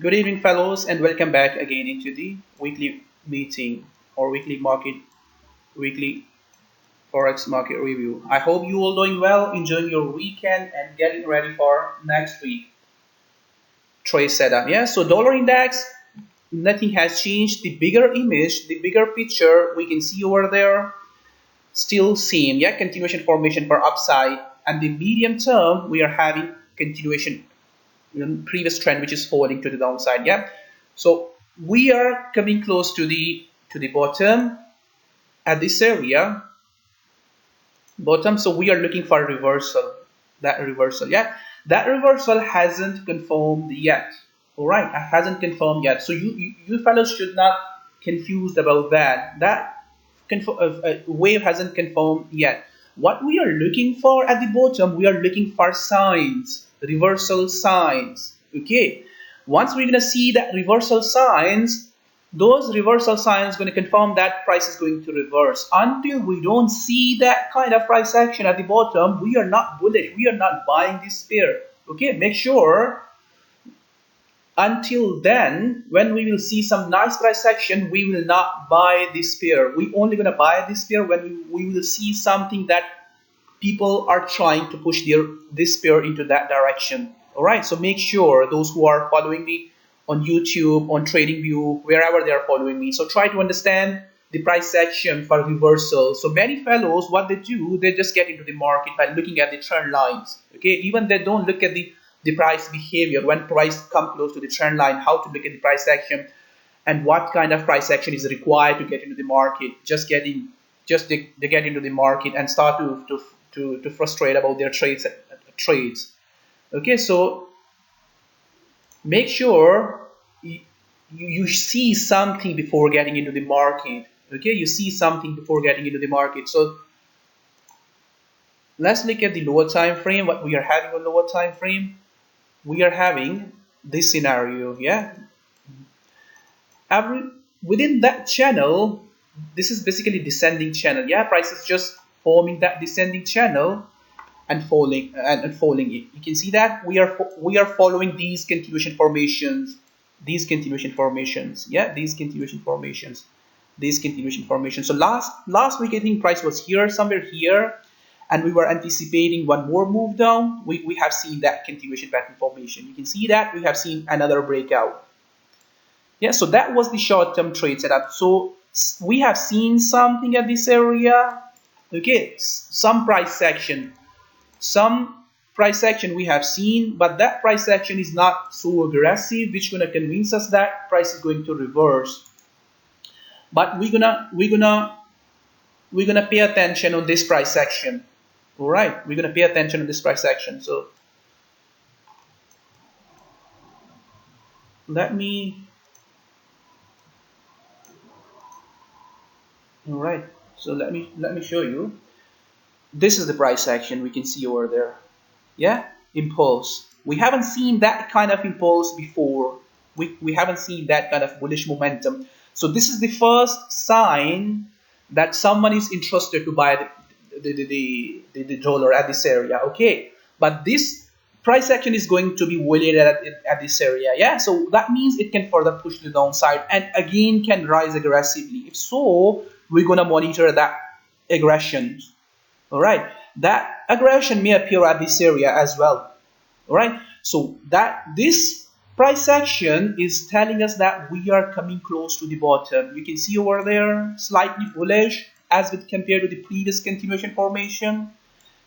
Good evening, fellows, and welcome back again into the weekly meeting or weekly Forex market review. I hope you all doing well, enjoying your weekend, and getting ready for next week trade setup. Yeah, so dollar index, nothing has changed. The bigger image, the bigger picture we can see over there, still same. Yeah, continuation formation for upside, and the medium term we are having continuation previous trend which is falling to the downside. Yeah, so we are coming close to the bottom at this area bottom, so we are looking for a reversal. That reversal, yeah, that reversal hasn't confirmed yet. All right, it hasn't confirmed yet, so you fellows should not confused about that wave hasn't confirmed yet. What we are looking for at the bottom, we are looking for signs, reversal signs. Okay, once we're gonna see that reversal signs, those reversal signs going to confirm that price is going to reverse. Until we don't see that kind of price action at the bottom, we are not bullish, we are not buying this pair. Okay, make sure until then, when we will see some nice price action, we will not buy this pair. We only going to buy this pair when we will see something that people are trying to push this pair into that direction. All right, so make sure those who are following me on YouTube, on TradingView, wherever they are following me, so try to understand the price action for reversal. So many fellows, what they do, they just get into the market by looking at the trend lines. Okay, even they don't look at the price behavior when price come close to the trend line, how to look at the price action and what kind of price action is required to get into the market. They get into the market and start to frustrate about their trades. Okay, so make sure you see something before getting into the market. Okay, you see something before getting into the market. So let's look at the lower time frame. What we are having on lower time frame, we are having this scenario. Yeah, within that channel, this is basically descending channel. Yeah, price is just forming that descending channel and falling and falling it. You can see that we are following these continuation formations, yeah, these continuation formations. So last week I think price was here, somewhere here, and we were anticipating one more move down. We have seen that continuation pattern formation. You can see that we have seen another breakout. Yeah, so that was the short-term trade setup. So we have seen something at this area. Okay, some price action we have seen, but that price action is not so aggressive, which gonna convince us that price is going to reverse. But we're gonna pay attention on this price action. All right, we're gonna pay attention on this price action. So let me. All right, so let me show you. This is the price action we can see over there. Yeah, impulse. We haven't seen that kind of impulse before. We haven't seen that kind of bullish momentum. So this is the first sign that someone is interested to buy the dollar at this area. Okay, but this price action is going to be violated at this area. Yeah, so that means it can further push the downside and again can rise aggressively. If so, we're gonna monitor that aggression. All right, that aggression may appear at this area as well. All right, so that this price action is telling us that we are coming close to the bottom. You can see over there slightly bullish as with compared to the previous continuation formation.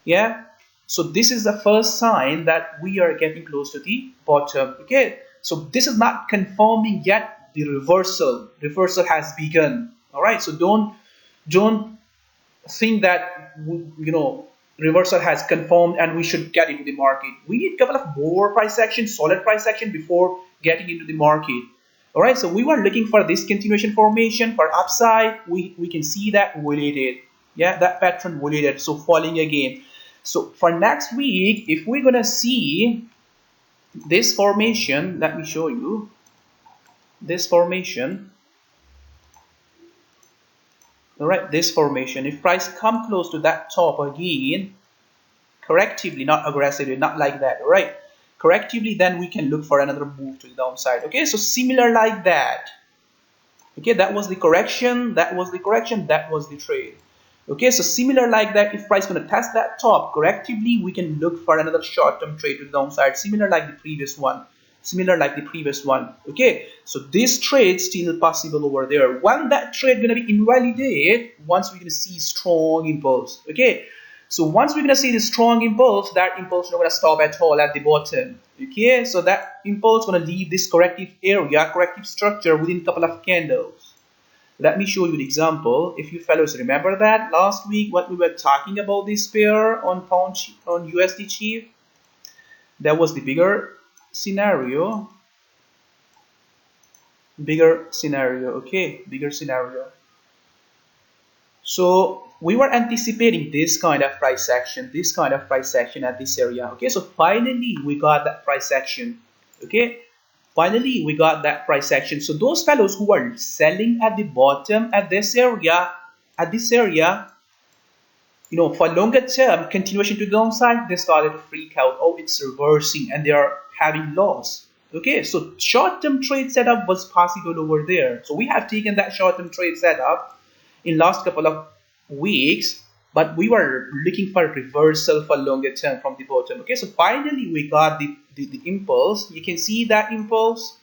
Yeah, so this is the first sign that we are getting close to the bottom. Okay, so this is not confirming yet the reversal has begun. All right, so don't think that reversal has confirmed and we should get into the market. We need a couple of more price action, solid price action before getting into the market. All right, so we were looking for this continuation formation for upside. We can see that violated. Yeah, that pattern violated, so falling again. So for next week, if we're gonna see this formation, let me show you this formation. All right, this formation, if price come close to that top again, correctively, not aggressively, not like that, all right, correctively, then we can look for another move to the downside. Okay, so similar like that. Okay, that was the correction, that was the correction, that was the trade. Okay, so similar like that, if price going to test that top correctively, we can look for another short-term trade to the downside, similar like the previous one, similar like the previous one. Okay, so this trade still possible over there. When that trade going to be invalidated, once we're going to see strong impulse. Okay, so once we're going to see the strong impulse, that impulse is not going to stop at all at the bottom. Okay, so that impulse going to leave this corrective area, corrective structure within a couple of candles. Let me show you the example. If you fellows remember that last week what we were talking about this pair on USD chief, that was the bigger scenario. Okay, bigger scenario. So we were anticipating this kind of price action at this area. Okay, so finally we got that price action. Okay, finally we got that price action. So those fellows who are selling at the bottom at this area, you know, for longer term continuation to the downside, they started to freak out. Oh, it's reversing, and they are having loss. Okay, so short-term trade setup was possible over there. So we have taken that short-term trade setup in last couple of weeks, but we were looking for reversal for longer term from the bottom. Okay, so finally we got the impulse. You can see that impulse,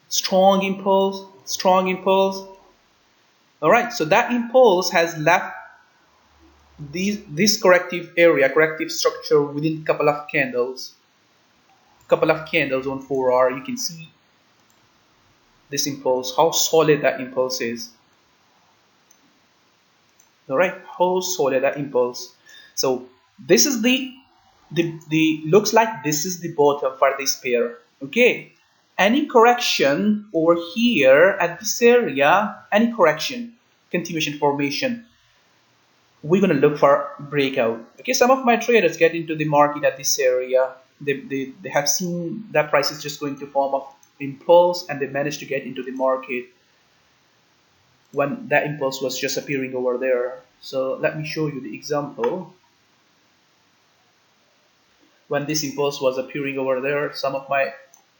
strong impulse, strong impulse. All right, so that impulse has left this corrective area, corrective structure within a couple of candles on 4R. You can see this impulse, how solid that impulse is. All right, how solid that impulse. So this is the looks like this is the bottom for this pair. Okay, any correction over here at this area, any correction, continuation formation, we're going to look for breakout. Okay, some of my traders get into the market at this area. They have seen that price is just going to form of impulse, and they managed to get into the market when that impulse was just appearing over there. So let me show you the example. When this impulse was appearing over there, some of my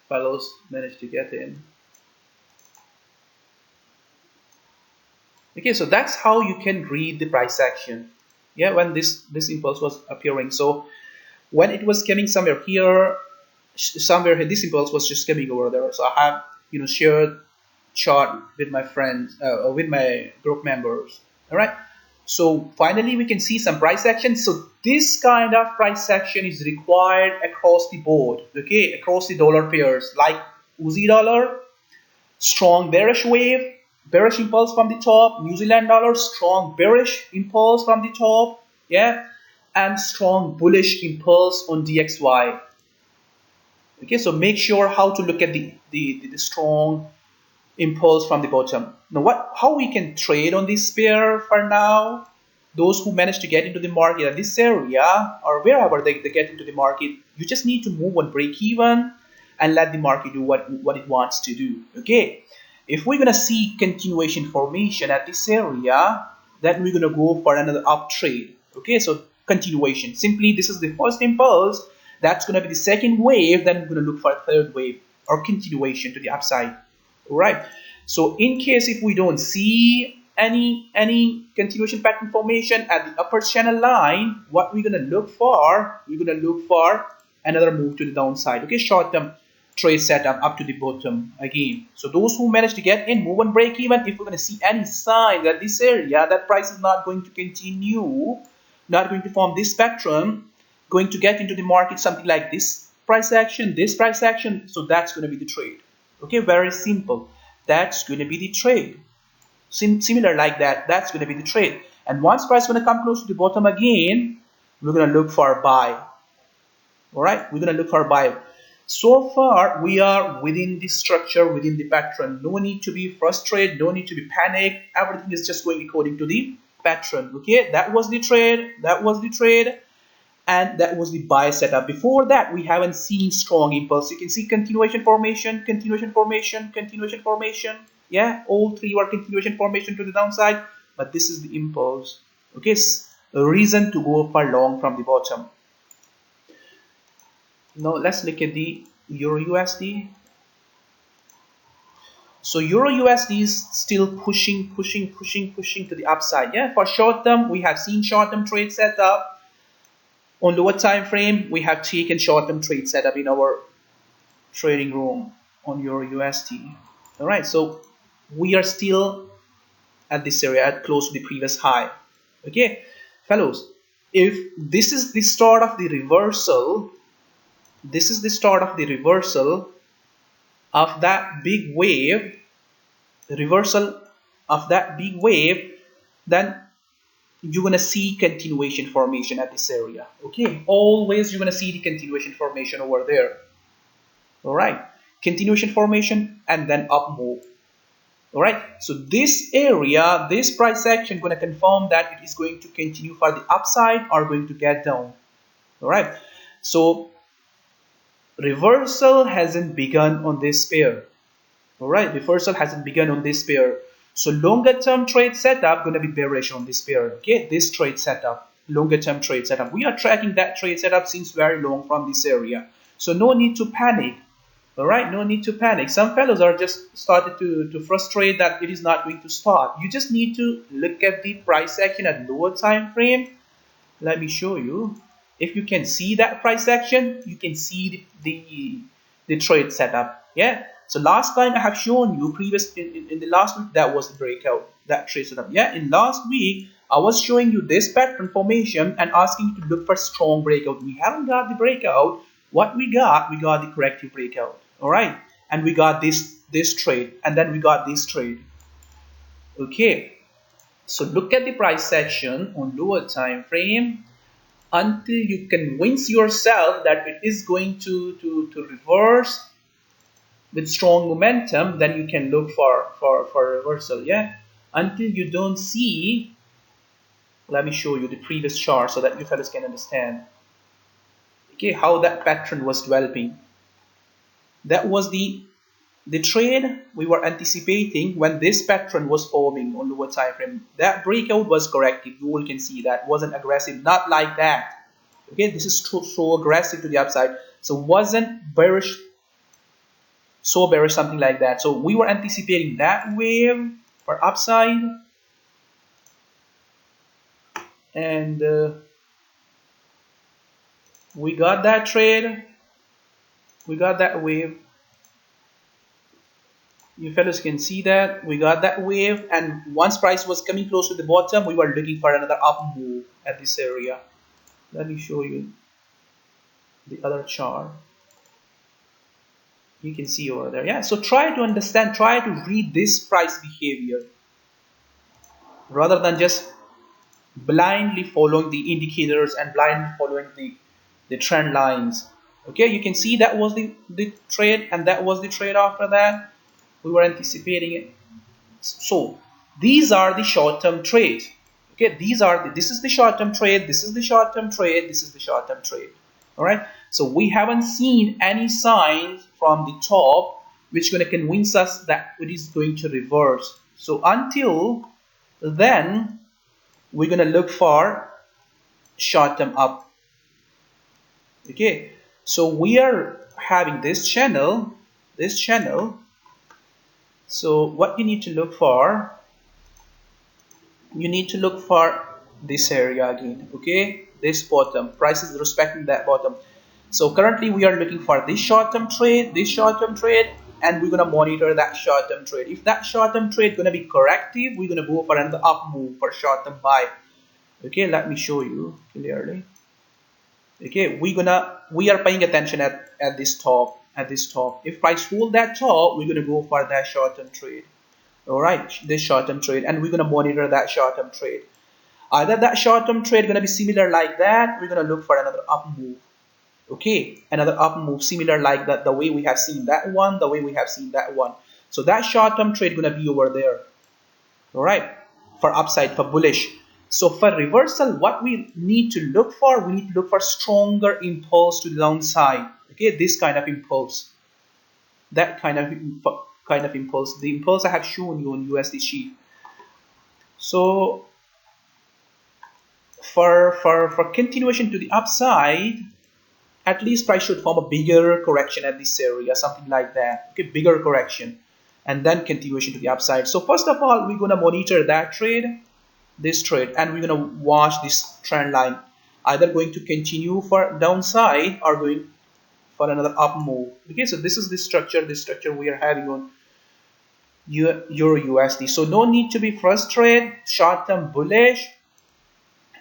fellows managed to get in. Okay, so that's how you can read the price action. Yeah, when this impulse was appearing. So when it was coming somewhere here, somewhere here, this impulse was just coming over there. So I have, you know, shared chart with my friends, with my group members. All right. So finally we can see some price action. So this kind of price action is required across the board. Okay, across the dollar pairs like Aussie dollar, strong bearish wave, bearish impulse from the top, New Zealand dollar, strong bearish impulse from the top, yeah, and strong bullish impulse on DXY. Okay, so make sure how to look at the strong impulse from the bottom. Now how we can trade on this pair for now, those who manage to get into the market at this area or wherever they get into the market, you just need to move on break even and let the market do what it wants to do. Okay, if we're gonna see continuation formation at this area, then we're gonna go for another up trade. Okay, so continuation, simply this is the first impulse, that's gonna be the second wave, then we're gonna look for a third wave or continuation to the upside. All right, so in case if we don't see any continuation pattern formation at the upper channel line, what we're gonna look for, another move to the downside. Okay, short-term trade setup up to the bottom again. So those who manage to get in, move on break even. If we're going to see any sign that this area, that price is not going to continue, not going to form this spectrum, going to get into the market something like this price action, so that's going to be the trade. Okay, very simple. That's going to be the trade. Similar like that, that's going to be the trade. And once price is going to come close to the bottom again, we're going to look for a buy. All right, we're going to look for a buy. So far, we are within the structure, within the pattern. No need to be frustrated, no need to be panicked. Everything is just going according to the pattern. Okay, that was the trade, and that was the buy setup. Before that, we haven't seen strong impulse. You can see continuation formation. Yeah, all three were continuation formation to the downside, but this is the impulse. Okay, a reason to go for long from the bottom. Now let's look at the Euro USD. So Euro USD is still pushing to the upside. Yeah, for short term, we have seen short term trade set up. On lower time frame, we have taken short term trade set up in our trading room on Euro USD. All right, so we are still at this area, at close to the previous high. Okay, fellows, if this is the start of the reversal, this is the start of the reversal of that big wave, reversal of that big wave, then you're gonna see continuation formation at this area. Okay, always you're gonna see the continuation formation over there. All right, continuation formation and then up move. All right, so this area, this price action, going to confirm that it is going to continue for the upside or going to get down. All right, so reversal hasn't begun on this pair. All right, reversal hasn't begun on this pair. So longer term trade setup going to be bearish on this pair. Okay, this trade setup, longer term trade setup. We are tracking that trade setup since very long from this area. So no need to panic. All right, no need to panic. Some fellows are just started to frustrate that it is not going to start. You just need to look at the price action at lower time frame. Let me show you. If you can see that price action, you can see the trade setup. Yeah. So last time I have shown you in the last week, that was the breakout, that trade setup. Yeah. In last week, I was showing you this pattern formation and asking you to look for strong breakout. We haven't got the breakout. What we got the corrective breakout. All right, and we got this trade, and then we got this trade. Okay, so look at the price action on lower time frame until you convince yourself that it is going to reverse with strong momentum. Then you can look for reversal. Yeah, until you don't see. Let me show you the previous chart so that you fellas can understand. Okay, how that pattern was developing. That was the trade we were anticipating when this pattern was forming on lower time frame. That breakout was corrective. You all can see that wasn't aggressive, not like that. Okay, this is so aggressive to the upside. So wasn't bearish, so bearish, something like that. So we were anticipating that wave for upside, and we got that trade. We got that wave. You fellows can see that we got that wave, and once price was coming close to the bottom, we were looking for another up move at this area. Let me show you the other chart. You can see over there. Yeah, so try to understand, try to read this price behavior rather than just blindly following the indicators and blindly following the trend lines. Okay, you can see that was the trade, and that was the trade after that. We were anticipating it. So these are the short-term trades. Okay, this is the short-term trade, this is the short-term trade, this is the short-term trade. All right, so we haven't seen any signs from the top which going to convince us that it is going to reverse. So until then, we're going to look for short-term up. Okay, so we are having this channel. So what you need to look for, you need to look for this area again. Okay, this bottom, price is respecting that bottom. So currently we are looking for this short-term trade, and we're gonna monitor that short-term trade. If that short-term trade gonna be corrective, we're gonna go for another up move for short-term buy. Okay, let me show you clearly. Okay, we are paying attention at this top, If price hold that top, we're gonna go for that short-term trade. All right, this short-term trade, and we're gonna monitor that short-term trade. Either that short-term trade gonna be similar like that, we're gonna look for another up move. Okay, another up move similar like that, the way we have seen that one, So that short-term trade gonna be over there. All right, for upside, for bullish. So for reversal, what we need to look for, we need to look for stronger impulse to the downside. Okay, this kind of impulse, that kind of impulse, the impulse I have shown you on USD sheet. So for continuation to the upside, at least price should form a bigger correction at this area, something like that. Okay, bigger correction, and then continuation to the upside. So first of all, we're gonna monitor that trade, this trade, and we're gonna watch this trend line, either going to continue for downside or going for another up move. Okay, so this is the structure, we are having on Euro USD. So no need to be frustrated, short term bullish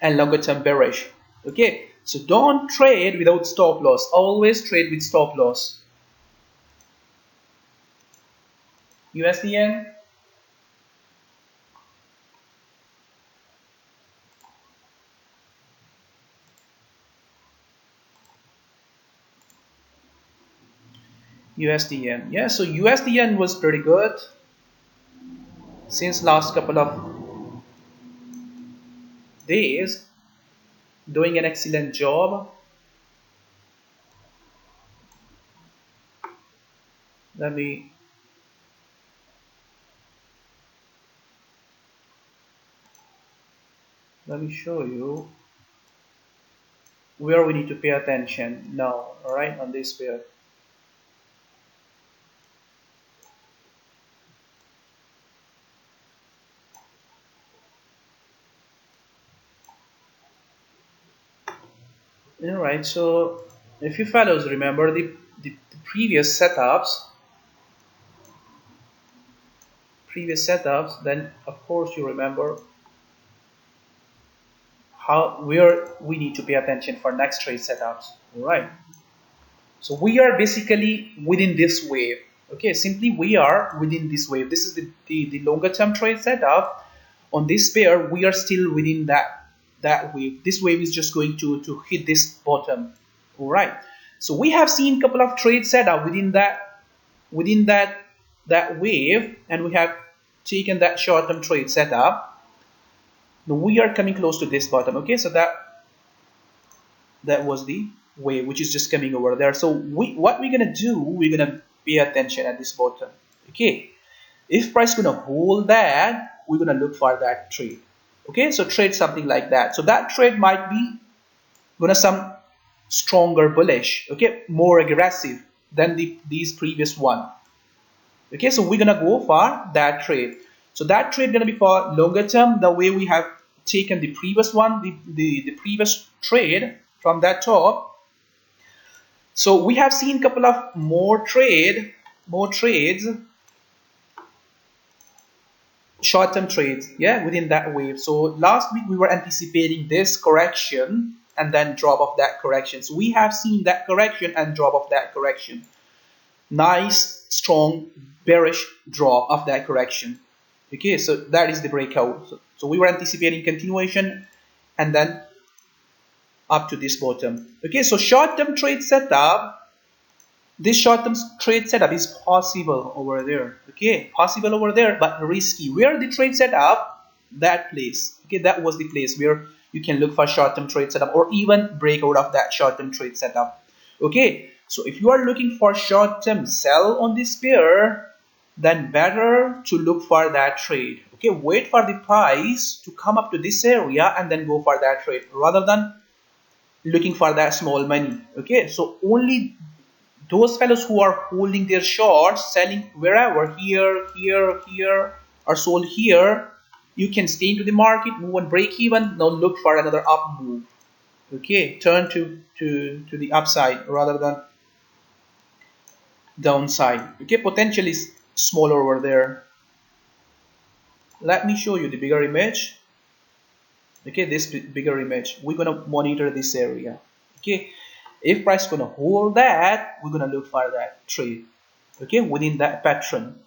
and longer term bearish. Okay, so don't trade without stop loss, always trade with stop loss. USDN, USDN, yeah, so USDN was pretty good since last couple of days, doing an excellent job. Let me show you where we need to pay attention now. All right, on this pair. All right, so if you fellows remember the previous setups, then of course you remember where we need to pay attention for next trade setups. All right, so we are basically within this wave. Okay, simply we are within this wave. This is the longer term trade setup. On this pair, we are still within that wave. This wave is just going to hit this bottom. All right, so we have seen a couple of trade setup within that wave, and we have taken that short-term trade setup. Now we are coming close to this bottom. Okay, so that was the wave which is just coming over there. So what we're gonna do, we're gonna pay attention at this bottom. Okay, if price gonna hold that, we're gonna look for that trade. Okay, so trade something like that. So that trade might be gonna some stronger bullish. Okay, more aggressive than these previous one. Okay, so we're gonna go for that trade. So that trade gonna be for longer term, the way we have taken the previous one, the previous trade from that top. So we have seen a couple of more trades, short-term trades, yeah, within that wave. So last week we were anticipating this correction and then drop of that correction. So we have seen that correction and drop of that correction. Nice, strong, bearish drop of that correction. Okay, so that is the breakout. So we were anticipating continuation and then up to this bottom. Okay, so short-term trade setup, this short-term trade setup is possible over there. Okay, possible over there, but risky. Where the trade setup, that place. Okay, that was the place where you can look for short-term trade setup or even breakout of that short-term trade setup. Okay, so if you are looking for short-term sell on this pair, then better to look for that trade. Okay, wait for the price to come up to this area and then go for that trade rather than looking for that small money. Okay, so only those fellows who are holding their shorts, selling wherever, here, or sold here, you can stay into the market, move on break even, now look for another up move. Okay, turn to the upside rather than downside. Okay, potential is smaller over there. Let me show you the bigger image. Okay, this bigger image, we're gonna monitor this area. Okay, if price gonna hold that, we're gonna look for that trade. Okay, within that pattern,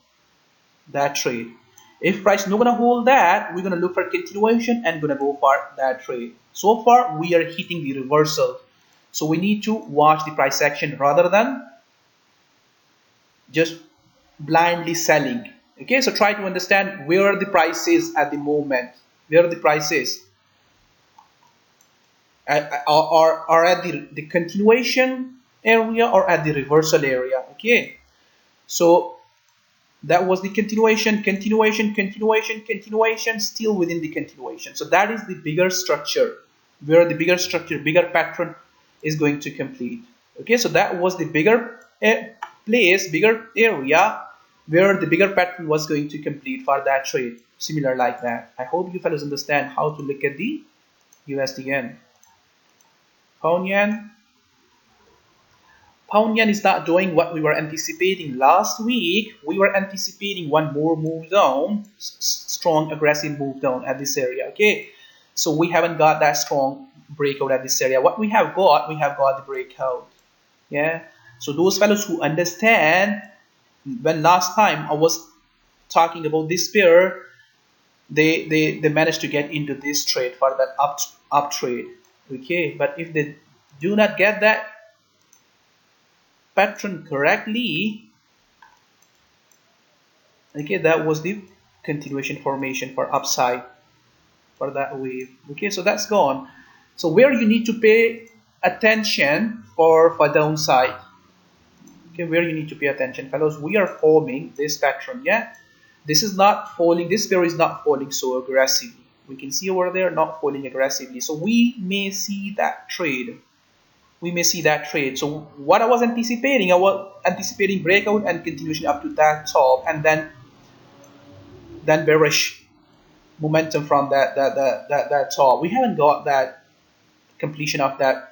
that trade. If price not gonna hold that, we're gonna look for continuation and gonna go for that trade. So far we are hitting the reversal, so we need to watch the price action rather than just blindly selling. Okay, so try to understand where the price is at the moment, where the price is, or at the continuation area or at the reversal area. Okay, so that was the continuation, still within the continuation. So that is the bigger structure, where the bigger structure, bigger pattern is going to complete. Okay, so that was the bigger place, bigger area where the bigger pattern was going to complete for that trade. Similar like that. I hope you fellows understand how to look at the USD yen. Pound yen. Pound yen is not doing what we were anticipating last week. We were anticipating one more move down, strong aggressive move down at this area. Okay, so we haven't got that strong breakout at this area. What we have got the breakout. Yeah, so those fellows who understand, when last time I was talking about this pair, they managed to get into this trade for that up trade. Okay, but if they do not get that pattern correctly, okay, that was the continuation formation for upside for that wave. Okay, so that's gone. So where you need to pay attention for downside. Okay, where you need to pay attention, fellows, we are forming this pattern. Yeah, this is not falling, this pair is not falling so aggressively. We can see over there not falling aggressively, so we may see that trade. So what I was anticipating breakout and continuation up to that top, and then bearish momentum from that top. We haven't got that completion of that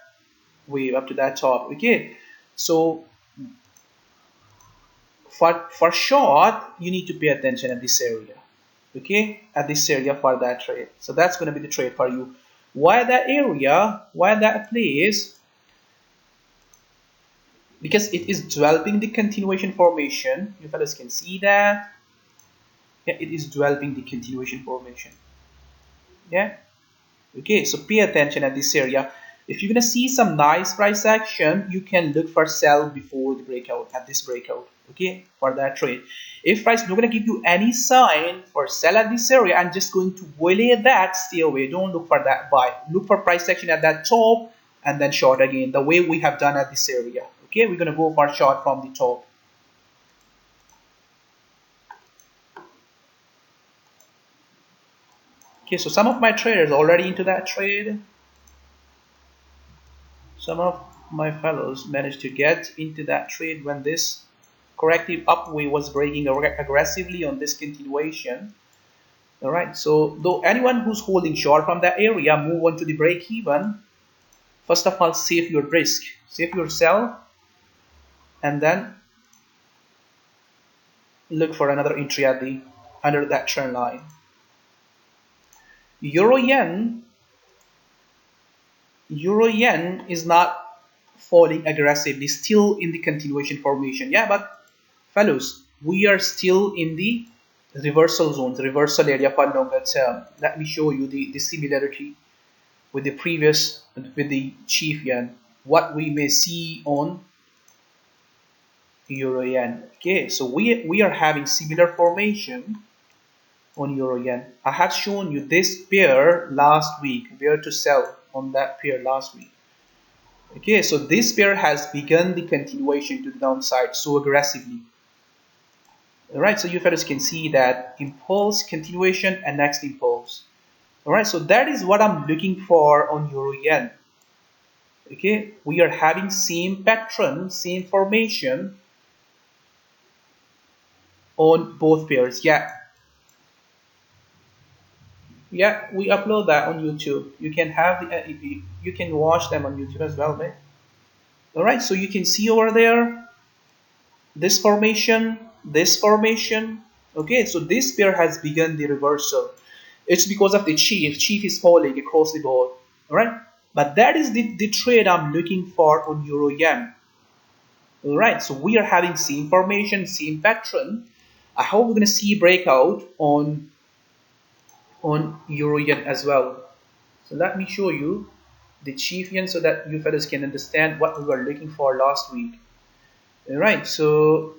wave up to that top. Okay, so for short, you need to pay attention at this area. Okay, at this area for that trade. So that's going to be the trade for you. Why that area? Why that place? Because it is developing the continuation formation. You fellas can see that. Yeah, it is developing the continuation formation. Yeah. Okay, so pay attention at this area. If you're gonna see some nice price action, you can look for sell before the breakout, at this breakout. Okay, for that trade. If price is not gonna give you any sign for sell at this area and just going to violate that, stay away. Don't look for that buy. Look for price action at that top and then short again, the way we have done at this area. Okay, we're gonna go for short from the top. Okay, so some of my traders already into that trade. Some of my fellows managed to get into that trade when this corrective upway was breaking aggressively on this continuation. All right, so though anyone who's holding short from that area, move on to the break even. First of all, save your risk, save your sell, and then look for another entry at the under that trend line. Euro yen is not falling aggressively, still in the continuation formation. Yeah, but fellows, we are still in the reversal zone, the reversal area for longer term. Let me show you the similarity with the previous, with the chief yen, what we may see on euro yen. Okay, so we are having similar formation on euro yen. I had shown you this pair last week, where to sell on that pair last week. Okay, so this pair has begun the continuation to the downside so aggressively. Alright, so you fellows can see that impulse, continuation, and next impulse. Alright, so that is what I'm looking for on euro yen. Okay, we are having same pattern, same formation on both pairs. Yeah, we upload that on YouTube. You can have the you can watch them on YouTube as well, mate. All right, so you can see over there this formation, this formation. Okay, so this pair has begun the reversal. It's because of the chief. Chief is falling across the board. All right, but that is the trade I'm looking for on euro yen. All right, so we are having same formation, same pattern. I hope we're gonna see breakout on euro yen as well. So let me show you the chief yen so that you fellows can understand what we were looking for last week. Alright, so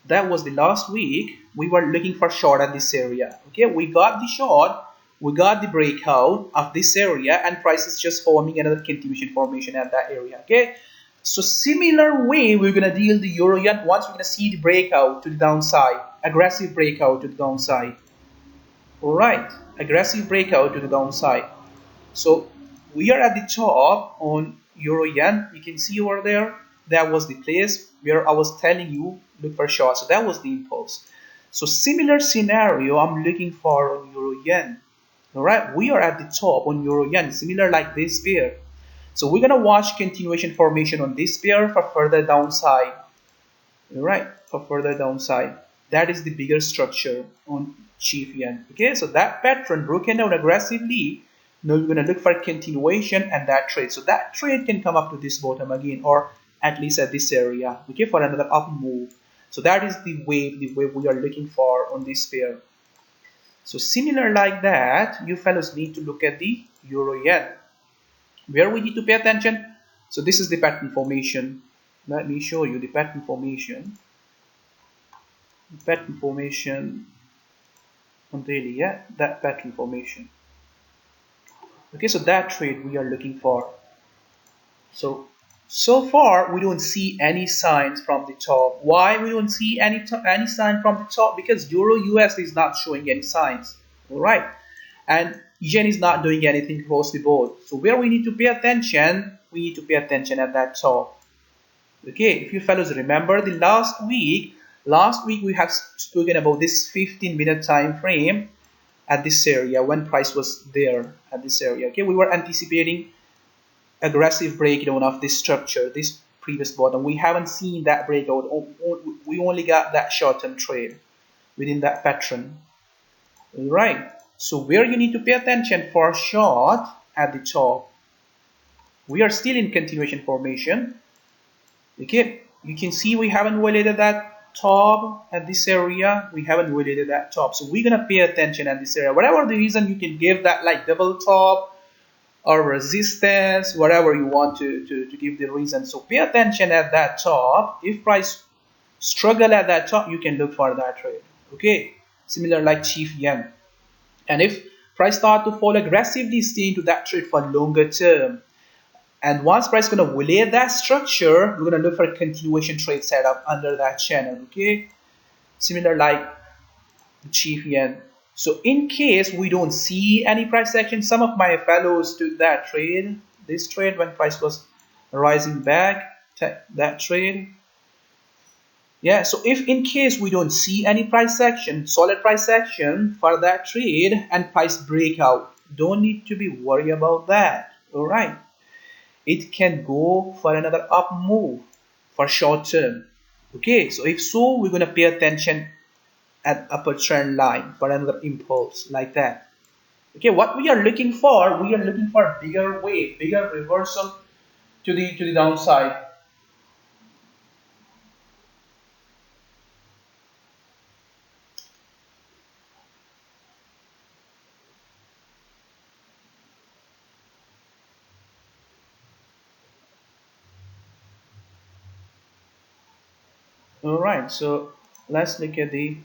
that was the last week. We were looking for short at this area. Okay, we got the short, we got the breakout of this area, and price is just forming another continuation formation at that area. Okay, so similar way we're gonna deal the euro yen once we're gonna see the breakout to the downside, aggressive breakout to the downside. Alright, aggressive breakout to the downside. So we are at the top on euro yen. You can see over there, that was the place where I was telling you look for short. So that was the impulse. So similar scenario I'm looking for on euro yen. All right, we are at the top on euro yen, similar like this pair. So we're gonna watch continuation formation on this pair for further downside. All right, for further downside. That is the bigger structure on chief yen. Okay, so that pattern broken down aggressively. Now you're gonna look for continuation and that trade. So that trade can come up to this bottom again, or at least at this area. Okay, for another up move. So that is the wave we are looking for on this pair. So similar like that, you fellows need to look at the euro yen. Where we need to pay attention. So this is the pattern formation. Let me show you the pattern formation. Pattern formation on daily, yeah, that pattern formation. Okay, so that trade we are looking for. So far we don't see any signs from the top. Why we don't see any sign from the top? Because euro US is not showing any signs. All right, and yen is not doing anything across the board. So where we need to pay attention, we need to pay attention at that top. Okay, if you fellows remember the last week we have spoken about this 15-minute time frame at this area when price was there at this area. Okay, we were anticipating aggressive breakdown of this structure, this previous bottom. We haven't seen that breakout. We only got that short-term trade within that pattern. All right, so where you need to pay attention for short at the top, we are still in continuation formation. Okay, you can see we haven't violated that top at this area. We haven't violated that top, so we're gonna pay attention at this area. Whatever the reason, you can give that like double top or resistance, whatever you want to give the reason. So pay attention at that top. If price struggle at that top, you can look for that trade. Okay, similar like chief yen. And if price start to fall aggressively, stay into that trade for longer term. And once price gonna violate that structure, we're gonna look for a continuation trade setup under that channel. Okay, similar like the chief yen. So in case we don't see any price action, some of my fellows took that trade, this trade when price was rising back, that trade. Yeah, so if in case we don't see any price action, solid price action for that trade and price breakout, don't need to be worried about that. All right, it can go for another up move for short term. Okay, so if so, we're gonna pay attention at upper trend line for another impulse like that. Okay, what we are looking for a bigger wave, bigger reversal to the downside. All right, so let's look at the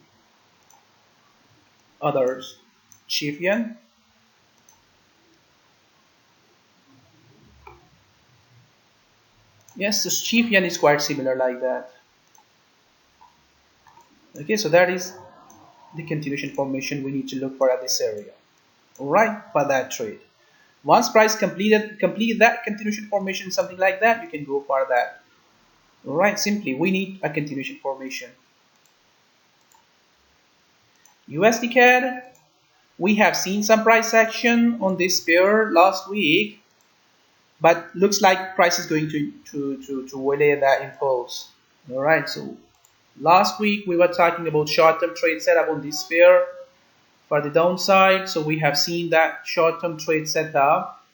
others. Chief yen. Yes, the chief yen is quite similar like that. Okay, so that is the continuation formation we need to look for at this area. All right, for that trade. Once price complete that continuation formation, something like that, you can go for that. All right, simply we need a continuation formation. USD CAD, we have seen some price action on this pair last week, but looks like price is going to violate that impulse. All right, so last week we were talking about short-term trade setup on this pair for the downside. So we have seen that short-term trade setup,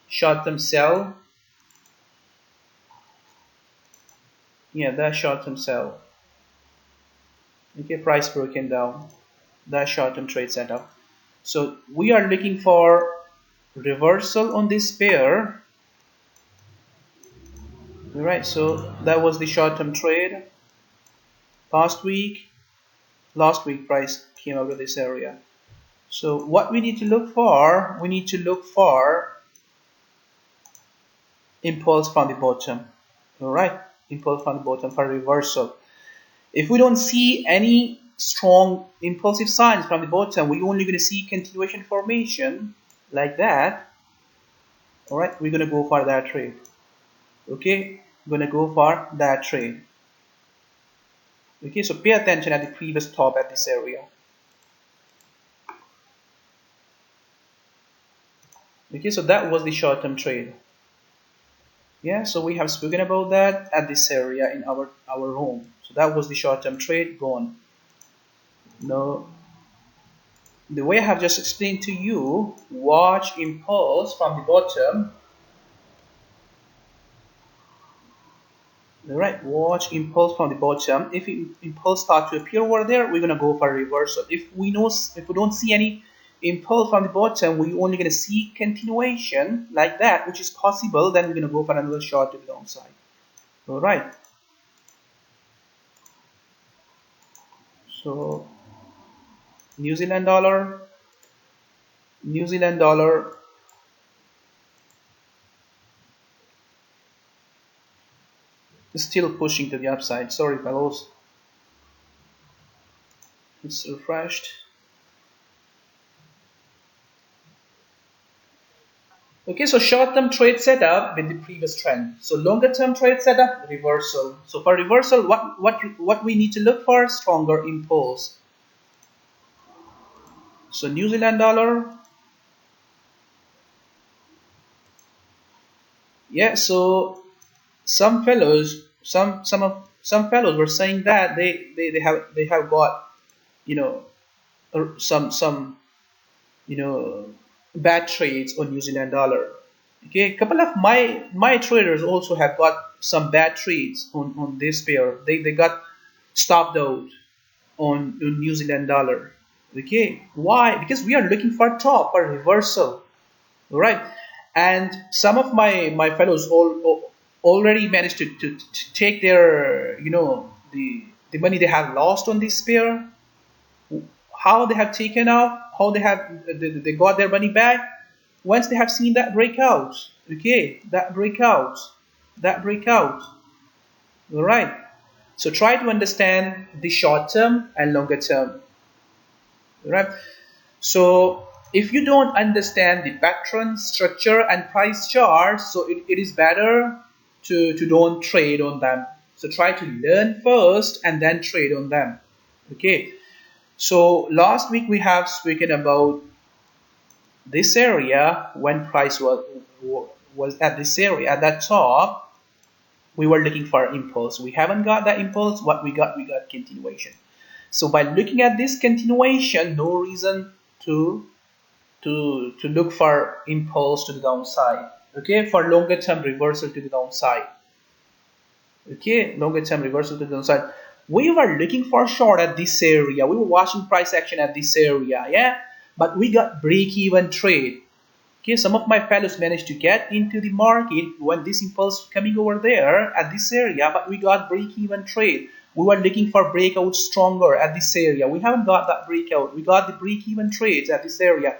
short-term sell. Yeah, that short-term sell. Okay, price broken down. That short-term trade setup. So we are looking for reversal on this pair. All right, so that was the short-term trade last week price came out of this area. So what we need to look for, impulse from the bottom. All right, impulse from the bottom for reversal. If we don't see any strong impulsive signs from the bottom, we're only going to see continuation formation like that. All right, we're gonna go for that trade. Okay, we're gonna go for that trade. Okay, so pay attention at the previous top at this area. Okay, so that was the short-term trade. Yeah, so we have spoken about that at this area in our home. So that was the short-term trade gone. Now, the way I have just explained to you, watch impulse from the bottom. Right, watch impulse from the bottom. If impulse start to appear over there, we're gonna go for a reversal. If we don't see any impulse from the bottom, we're only gonna see continuation like that, which is possible. Then we're gonna go for another short to the downside. All right. So New Zealand dollar, New Zealand dollar. Is still pushing to the upside. Sorry, fellows. It's refreshed. Okay, so short-term trade setup with the previous trend. So longer-term trade setup, reversal. So for reversal, what we need to look for? Stronger impulse. So New Zealand dollar. Yeah, so some fellows, some fellows were saying that they have got, you know, some bad trades on New Zealand dollar. Okay, a couple of my traders also have got some bad trades on this pair. They got stopped out on New Zealand dollar. Okay, why? Because we are looking for top or reversal, right? And some of my fellows already managed to take their the money they have lost on this pair. How they have taken out, how they got their money back once they have seen that breakout. Okay, that breakout. All right. So try to understand the short term and longer term. All right. So if you don't understand the pattern, structure, and price charts, so it is better to don't trade on them. So try to learn first and then trade on them. Okay. So last week we have spoken about this area when price was at this area at that top. We were looking for impulse. We haven't got that impulse. What we got continuation. So by looking at this continuation, no reason to look for impulse to the downside. Okay, for longer term reversal to the downside. Okay, longer term reversal to the downside. We were looking for short at this area. We were watching price action at this area, yeah, but we got break even trade. Okay, some of my fellows managed to get into the market when this impulse coming over there at this area, but we got break even trade. We were looking for breakout stronger at this area. We haven't got that breakout. We got the break even trades at this area.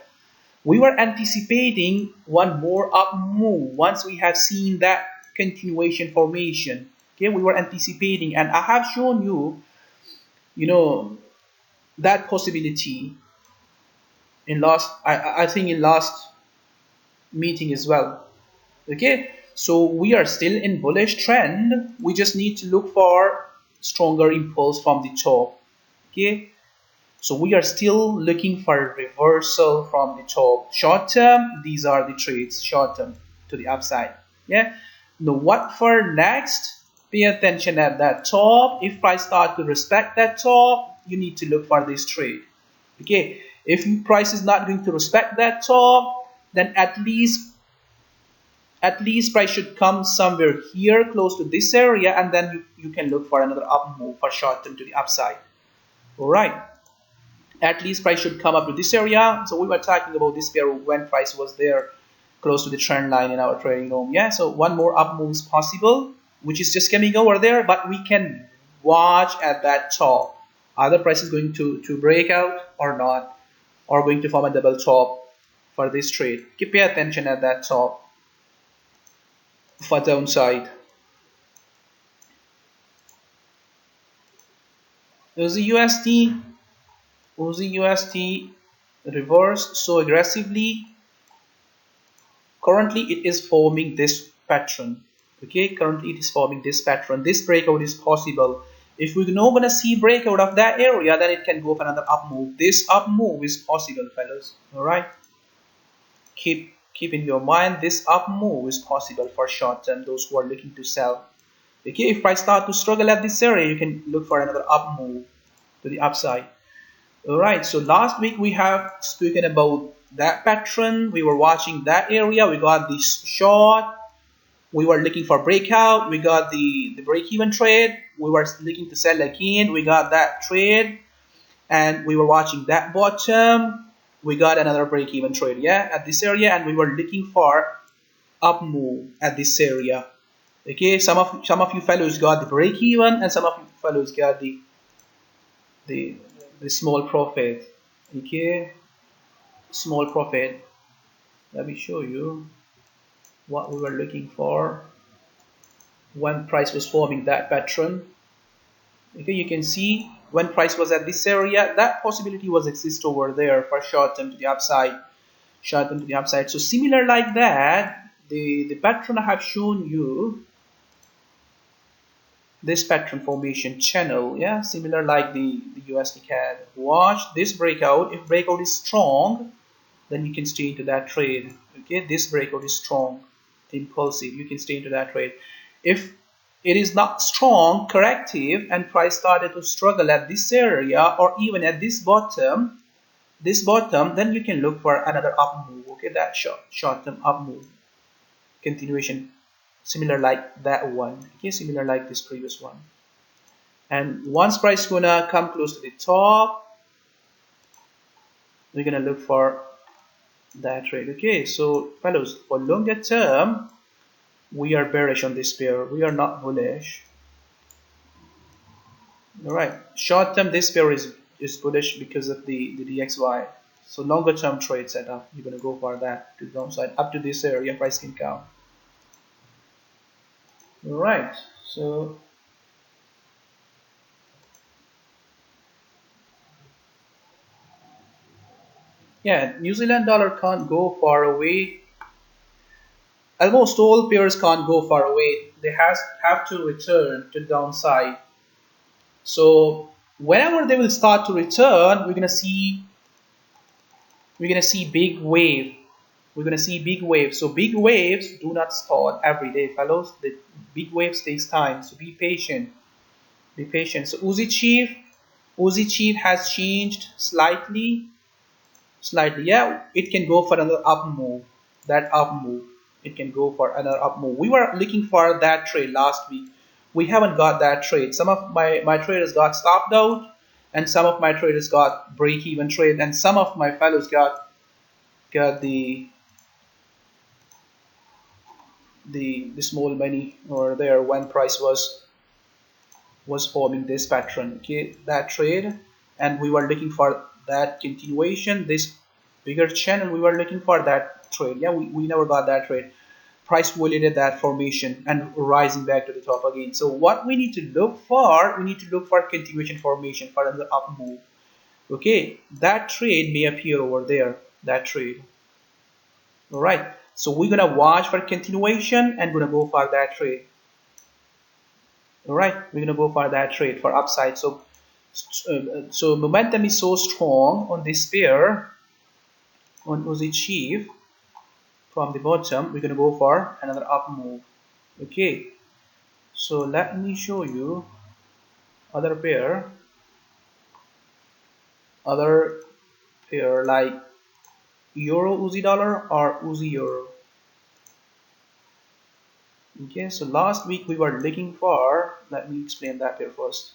We were anticipating one more up move once we have seen that continuation formation. Okay, we were anticipating, and I have shown you, you know, that possibility in last, I think in last meeting as well. Okay, so we are still in bullish trend. We just need to look for stronger impulse from the top. Okay, so we are still looking for a reversal from the top. Short term, these are the trades, short term to the upside. Yeah. Now what for next? Pay attention at that top. If price start to respect that top, you need to look for this trade. Okay. If price is not going to respect that top, then at least price should come somewhere here close to this area, and then you can look for another up move for short term to the upside. All right. At least price should come up to this area. So we were talking about this pair when price was there close to the trend line in our trading room. Yeah, so one more up move is possible, which is just coming over there, but we can watch at that top. Either price is going to break out or not, or going to form a double top for this trade. Keep pay attention at that top for downside. There's the USD reversed so aggressively. Currently it is forming this pattern. Okay, currently it is forming this pattern. This breakout is possible. If we're not going to see breakout of that area, then it can go for another up move. This up move is possible, fellas. All right, keep in your mind, this up move is possible for short term, those who are looking to sell. Okay, if price start to struggle at this area, you can look for another up move to the upside. All right, so last week we have spoken about that pattern. We were watching that area. We got this short. We were looking for breakout. We got the break-even trade. We were looking to sell again. We got that trade, and we were watching that bottom. We got another break-even trade, yeah, at this area, and we were looking for up move at this area. Okay, some of you fellows got the break-even, and some of you fellows got the the small profit. Okay, small profit. Let me show you what we were looking for when price was forming that pattern. Okay, you can see when price was at this area, that possibility was exist over there for short term to the upside, short term to the upside. So similar like that, the pattern I have shown you, this pattern formation channel, yeah, similar like the USD CAD. Watch this breakout. If breakout is strong, then you can stay into that trade. Okay, this breakout is strong, impulsive, you can stay into that trade. If it is not strong, corrective, and price started to struggle at this area or even at this bottom, then you can look for another up move. Okay, that short-term up move continuation, similar like that one. Okay, similar like this previous one. And once price gonna come close to the top, we're gonna look for that trade. Okay, so fellows, for longer term, we are bearish on this pair. We are not bullish. All right, short term, this pair is bullish because of the DXY. So longer term trade setup, you're gonna go for that to the downside up to this area. Price can come. All right, so yeah, New Zealand dollar can't go far away. Almost all pairs can't go far away. They have to return to the downside. So whenever they will start to return, we're gonna see big wave. We're gonna see big waves. So big waves do not start every day, fellows. The big waves takes time. So be patient. Be patient. So Uzi Chief has changed slightly. Slightly, yeah. It can go for another up move. That up move. It can go for another up move. We were looking for that trade last week. We haven't got that trade. Some of my traders got stopped out, and some of my traders got break-even trade, and some of my fellows got the small money over there when price was forming this pattern. Okay, that trade, and we were looking for that continuation, this bigger channel. We were looking for that trade. Yeah, we never got that trade. Price violated that formation and rising back to the top again. So what we need to look for, we need to look for continuation formation for another up move. Okay, that trade may appear over there, that trade. All right, so we're gonna watch for continuation and gonna go for that trade. All right, we're gonna go for that trade for upside. So momentum is so strong on this pair, on Uzi Chief. From the bottom, we're gonna go for another up move. Okay, so let me show you other pair like Euro Uzi dollar or Uzi Euro. Okay, so last week we were looking for, let me explain that here first.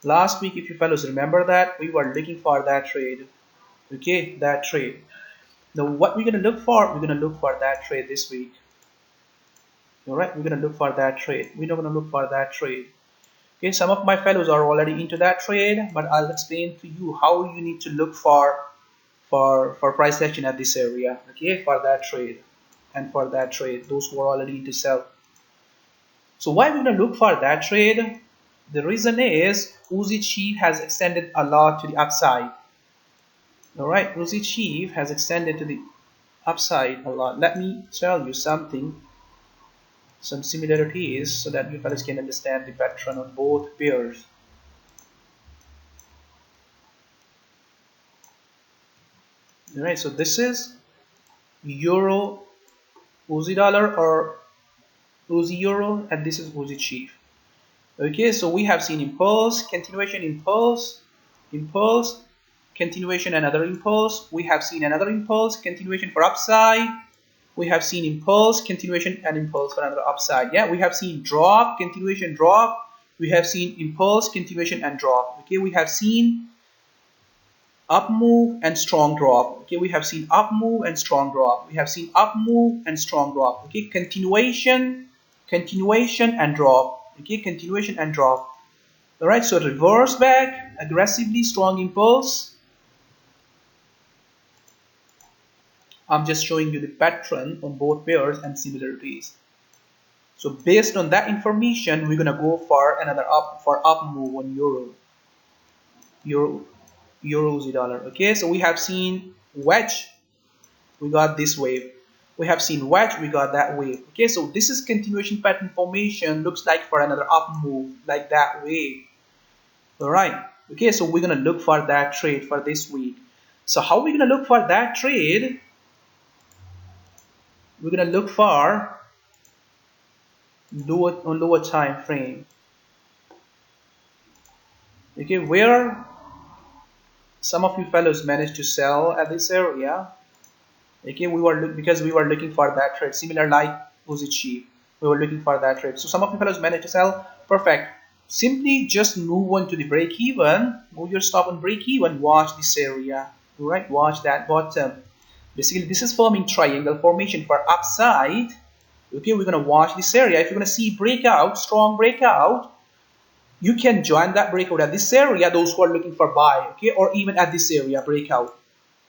Last week, if you fellows remember that, we were looking for that trade. Okay, that trade. Now what we're gonna look for, we're gonna look for that trade this week. All right, we're gonna look for that trade. We're not gonna look for that trade. Okay, some of my fellows are already into that trade, but I'll explain to you how you need to look for price action at this area. Okay, for that trade and for that trade, those who are already into sell. So why we're gonna look for that trade? The reason is Uzi Chief has extended a lot to the upside. All right, Uzi Chief has extended to the upside a lot. Let me tell you something, some similarities, so that you fellas can understand the pattern on both pairs. All right, so this is euro Aussie dollar or Aussie euro, and this is Aussie chief. Okay, so we have seen impulse, continuation, impulse, impulse, continuation, another impulse. We have seen another impulse, continuation for upside. We have seen impulse, continuation, and impulse for another upside. Yeah, we have seen drop, continuation, drop. We have seen impulse, continuation, and drop. Okay, we have seen up move and strong drop. Okay, we have seen up move and strong drop. We have seen up move and strong drop. Okay, continuation, continuation, and drop. Okay, continuation and drop. All right, so reverse back, aggressively strong impulse. I'm just showing you the pattern on both pairs and similarities. So based on that information, we're gonna go for another up move on euro Aussie dollar. Okay, so we have seen wedge, we got this wave. We have seen wedge, we got that wave. Okay, so this is continuation pattern formation. Looks like for another up move like that wave. All right. Okay, so we're gonna look for that trade for this week. So how are we gonna look for that trade? We're gonna look for lower time frame. Okay, where some of you fellows managed to sell at this area. Okay, because we were looking for that trade, similar like Uzi cheap. We were looking for that trade. So some of you fellows managed to sell. Perfect. Simply just move on to the break even. Move your stop on break even. Watch this area. All right, watch that bottom. Basically, this is forming triangle formation for upside. Okay, we're gonna watch this area. If you're gonna see breakout, strong breakout, you can join that breakout at this area. Those who are looking for buy, okay, or even at this area breakout.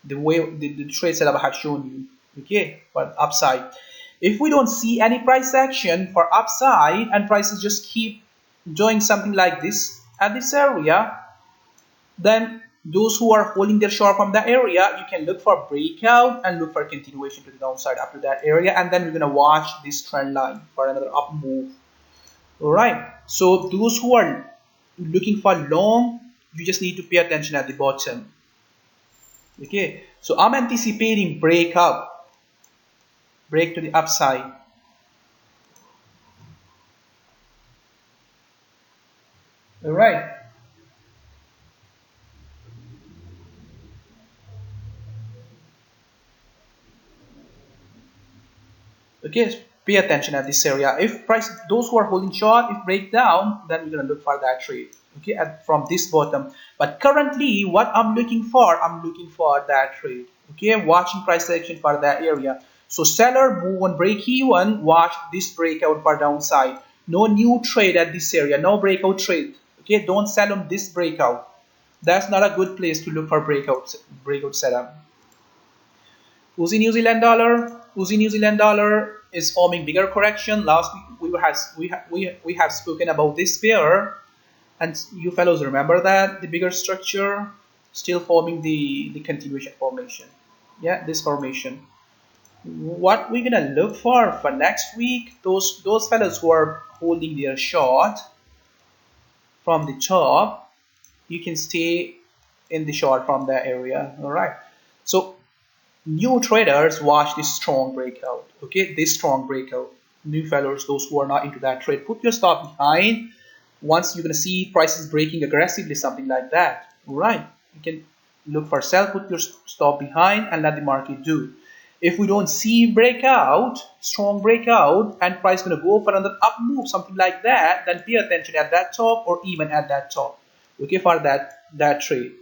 The way the trade setup I have shown you, okay, for upside. If we don't see any price action for upside and prices just keep doing something like this at this area, then those who are holding their short from that area, you can look for breakout and look for continuation to the downside up to that area, and then we're gonna watch this trend line for another up move. All right, so those who are looking for long, you just need to pay attention at the bottom. Okay, so I'm anticipating break up, break to the upside. All right. Okay, pay attention at this area. If price, those who are holding short, if break down, then we're gonna look for that trade. Okay, from this bottom. But currently, what I'm looking for that trade. Okay, watching price action for that area. So seller move on break even. Watch this breakout for downside. No new trade at this area. No breakout trade. Okay, don't sell on this breakout. That's not a good place to look for breakout setup. Aussie New Zealand dollar. Aussie New Zealand dollar is forming bigger correction. Last week we have spoken about this pair, and you fellows remember that the bigger structure still forming the continuation formation. Yeah, this formation. What we're gonna look for next week? Those fellows who are holding their short from the top, you can stay in the short from that area. All right. So new traders watch this strong breakout. Okay, this strong breakout. New fellows, those who are not into that trade, put your stop behind. Once you're gonna see prices breaking aggressively, something like that. All right, you can look for sell, put your stop behind, and let the market do. If we don't see breakout, strong breakout, and price gonna go for another up move, something like that, then pay attention at that top or even at that top. Okay, for that trade.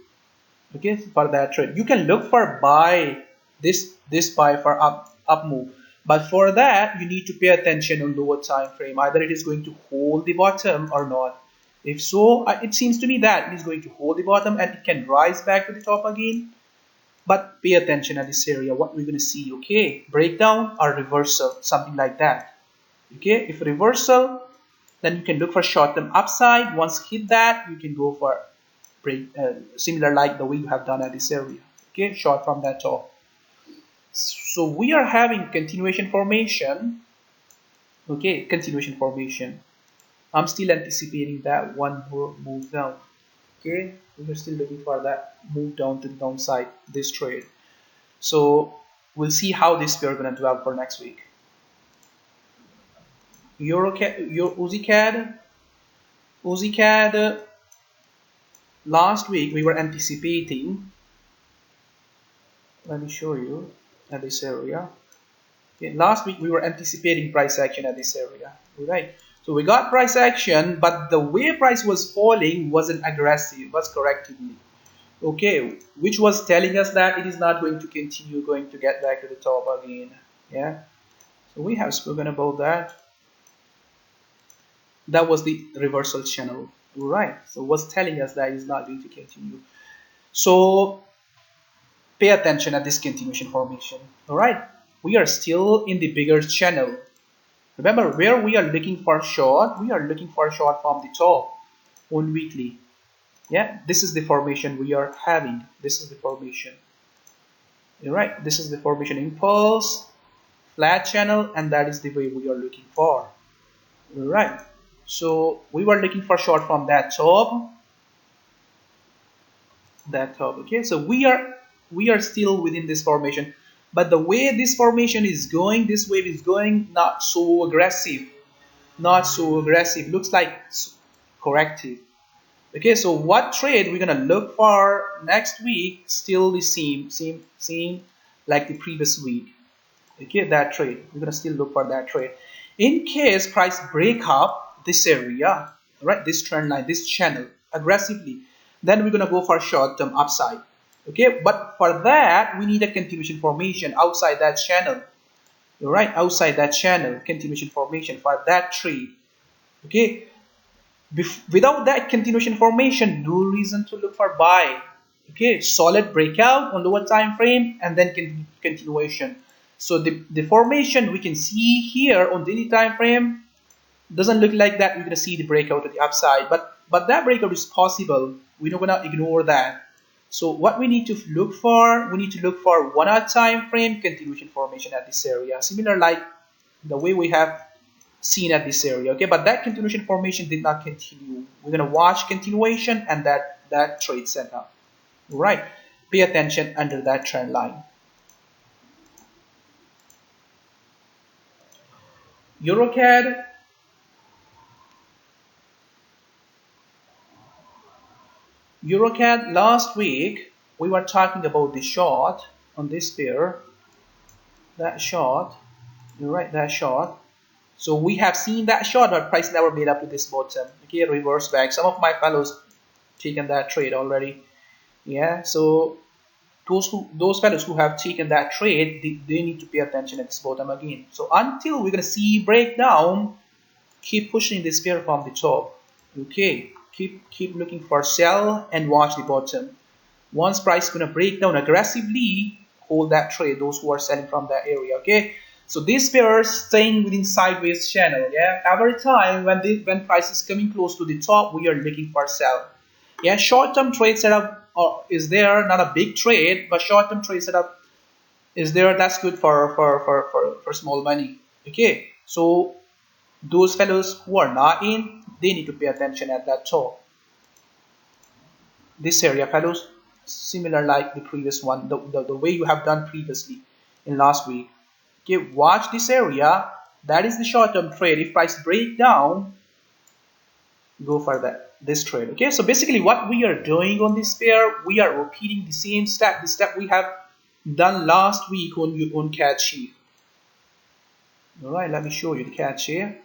Okay, for that trade, you can look for buy this buy for up move, but for that you need to pay attention on lower time frame. Either it is going to hold the bottom or not. If so, it seems to me that it is going to hold the bottom and it can rise back to the top again, but pay attention at this area what we're going to see. Okay, breakdown or reversal, something like that. Okay, if reversal, then you can look for short term upside. Once hit that, you can go for break, similar like the way you have done at this area. Okay, short from that top. So we are having continuation formation. Okay, continuation formation. I'm still anticipating that one more move down. Okay, we're still looking for that move down to the downside, this trade. So we'll see how this pair gonna develop for next week. UZCAD, last week we were anticipating. Let me show you at this area. Okay, last week we were anticipating price action at this area, right? So we got price action, but the way price was falling wasn't aggressive, it was correctively. Okay, which was telling us that it is not going to continue going to get back to the top again. Yeah, so we have spoken about that. That was the reversal channel, right? So it was telling us that it is not going to continue. So pay attention at this continuation formation. All right, we are still in the bigger channel. Remember, where we are looking for short, we are looking for short from the top on weekly. Yeah, this is the formation we are having. This is the formation. All right, this is the formation impulse, flat channel, and that is the way we are looking for. All right, so we were looking for short from that top. Okay, so we are still within this formation, but the way this formation is going, this wave is going, not so aggressive, looks like corrective. Okay, so what trade we're gonna look for next week? Still the same like the previous week. Okay, that trade we're gonna still look for that trade. In case price break up this area, right, this trend line, this channel aggressively, then we're gonna go for short-term upside. Okay, but for that we need a continuation formation outside that channel. Right, outside that channel, continuation formation for that trade. Okay, without that continuation formation, no reason to look for buy. Okay, solid breakout on lower time frame and then continuation. So the formation we can see here on daily time frame doesn't look like that we're gonna see the breakout at the upside, but that breakout is possible. We're not gonna ignore that. So what we need to look for, we need to look for 1 hour time frame continuation formation at this area, similar like the way we have seen at this area. Okay, but that continuation formation did not continue. We're gonna watch continuation and that trade setup. Right, pay attention under that trend line. EuroCAD, last week we were talking about the short on this pair, that short, right, that short. So we have seen that short, but price never made up to this bottom. Okay, reverse back. Some of my fellows taken that trade already. Yeah, so those fellows who have taken that trade, they need to pay attention at this bottom again. So until we're gonna see breakdown, keep pushing this pair from the top. Okay, keep looking for sell and watch the bottom. Once price is gonna break down aggressively, hold that trade. Those who are selling from that area. Okay, so this pair is staying within sideways channel. Yeah, every time when price is coming close to the top, we are looking for sell. Yeah, short-term trade setup is there, not a big trade, but short-term trade setup is there. That's good for small money. Okay, so those fellows who are not in, they need to pay attention at that top. This area, fellows, similar like the previous one, the way you have done previously in last week. Okay, watch this area. That is the short-term trade. If price break down, go for this trade. Okay, so basically what we are doing on this pair, we are repeating the same step, the step we have done last week on CAD sheet. All right, let me show you the CAD sheet.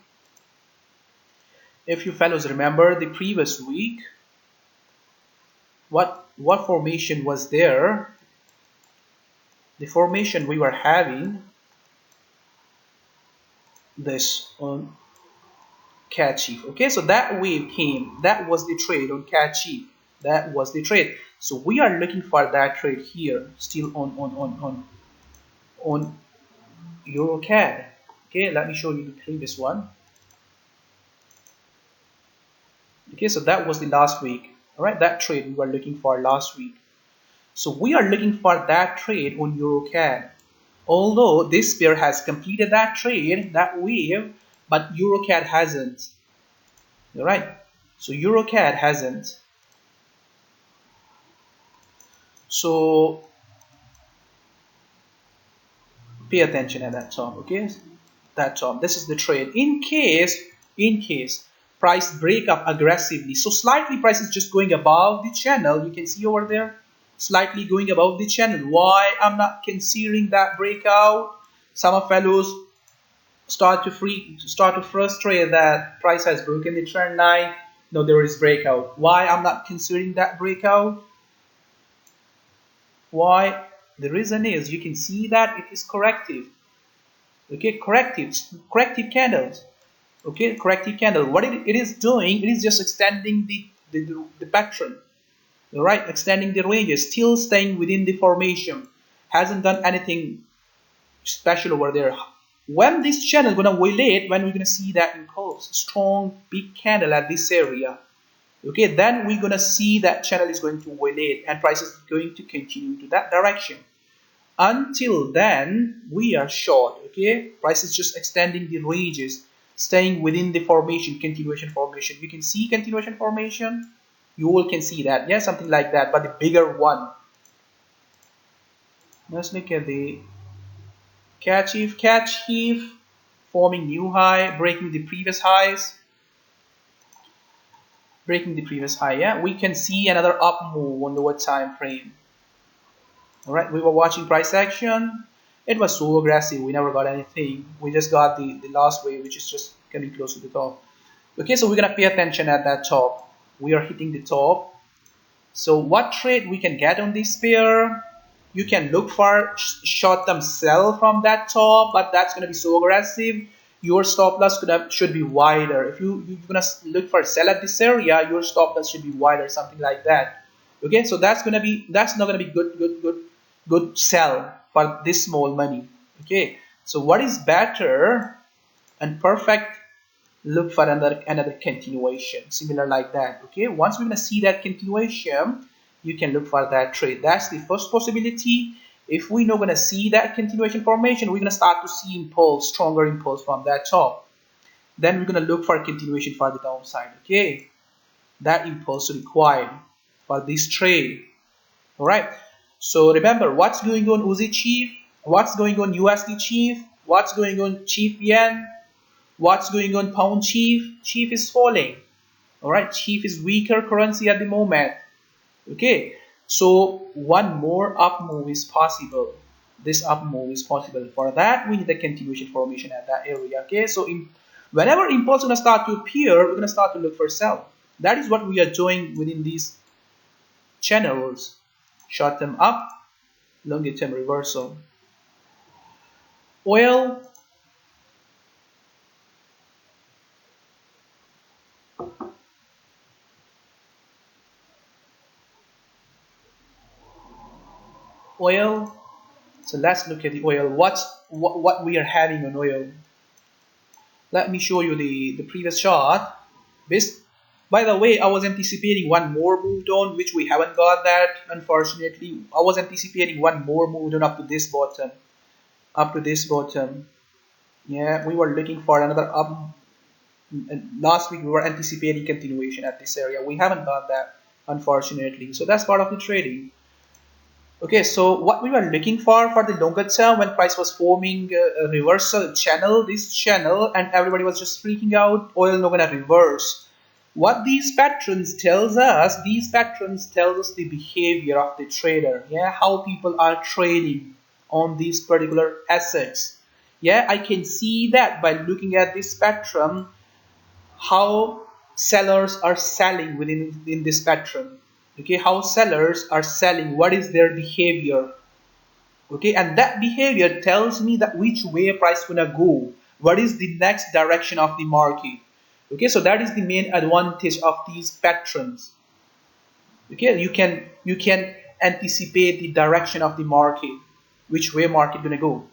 If you fellows remember the previous week, what formation was there? The formation we were having this on CAD sheet. Okay, so that wave came, that was the trade on CAD sheet, that was the trade. So we are looking for that trade here, still on EuroCAD. Okay, let me show you the previous one. Okay, so that was the last week. All right, that trade we were looking for last week. So we are looking for that trade on EuroCAD. Although this pair has completed that trade, that wave, but EuroCAD hasn't. All right, so EuroCAD hasn't. So pay attention at that time, okay? That time. This is the trade. In case price break up aggressively, so slightly price is just going above the channel. You can see over there, slightly going above the channel. Why I'm not considering that breakout? Some of fellows start to frustrate that price has broken the trend line. No, there is breakout. Why I'm not considering that breakout? Why? The reason is you can see that it is corrective. Okay, corrective candles. Okay, corrective candle. What it is doing, it is just extending the pattern. All right, extending the ranges, still staying within the formation. Hasn't done anything special over there. When this channel gonna violate, when we're gonna see that impulse, strong big candle at this area, okay, then we're gonna see that channel is going to violate and price is going to continue to that direction. Until then, we are short. Okay, price is just extending the ranges, staying within the formation, continuation formation. You can see continuation formation. You all can see that, yeah, something like that, but the bigger one. Let's look at the catch heave, forming new high, breaking the previous highs, yeah. We can see another up move on lower time frame. All right, we were watching price action. It was so aggressive, we never got anything. We just got the last wave, which is just coming close to the top. Okay, so we're gonna pay attention at that top. We are hitting the top. So what trade we can get on this pair? You can look for short-term sell from that top, but that's gonna be so aggressive. Your stop loss should be wider. If you're gonna look for sell at this area, your stop loss should be wider, something like that. Okay, so that's not gonna be good sell for this small money. Okay, so what is better and perfect? Look for another continuation similar like that. Okay, once we're gonna see that continuation, you can look for that trade. That's the first possibility. If we're not gonna see that continuation formation, we're gonna start to see impulse, stronger impulse from that top. Then we're gonna look for continuation for the downside. Okay, that impulse required for this trade. All right, so remember what's going on Uzi Chief, what's going on USD Chief, what's going on Chief Yen, what's going on Pound Chief. Chief is falling. All right, Chief is weaker currency at the moment. Okay, so one more up move is possible. This up move is possible. For that, we need a continuation formation at that area. Okay, so whenever impulse is gonna start to appear, we're gonna start to look for sell. That is what we are doing within these channels. Short term up, longer term reversal. Oil. So let's look at the oil. What we are having on oil. Let me show you the previous chart. By the way, I was anticipating one more move down, which we haven't got that, unfortunately. I was anticipating one more move down up to this bottom. Yeah, we were looking for another up. Last week we were anticipating continuation at this area. We haven't got that, unfortunately. So that's part of the trading. Okay, so what we were looking for the longer term, when price was forming a reversal channel, this channel, and everybody was just freaking out, oil not gonna reverse. What these patterns tells us the behavior of the trader. Yeah, how people are trading on these particular assets. Yeah, I can see that by looking at this pattern, how sellers are selling within this pattern. Okay, how sellers are selling, what is their behavior. Okay, and that behavior tells me that which way price gonna go, what is the next direction of the market. Okay, so that is the main advantage of these patterns. Okay, you can anticipate the direction of the market, which way market gonna go.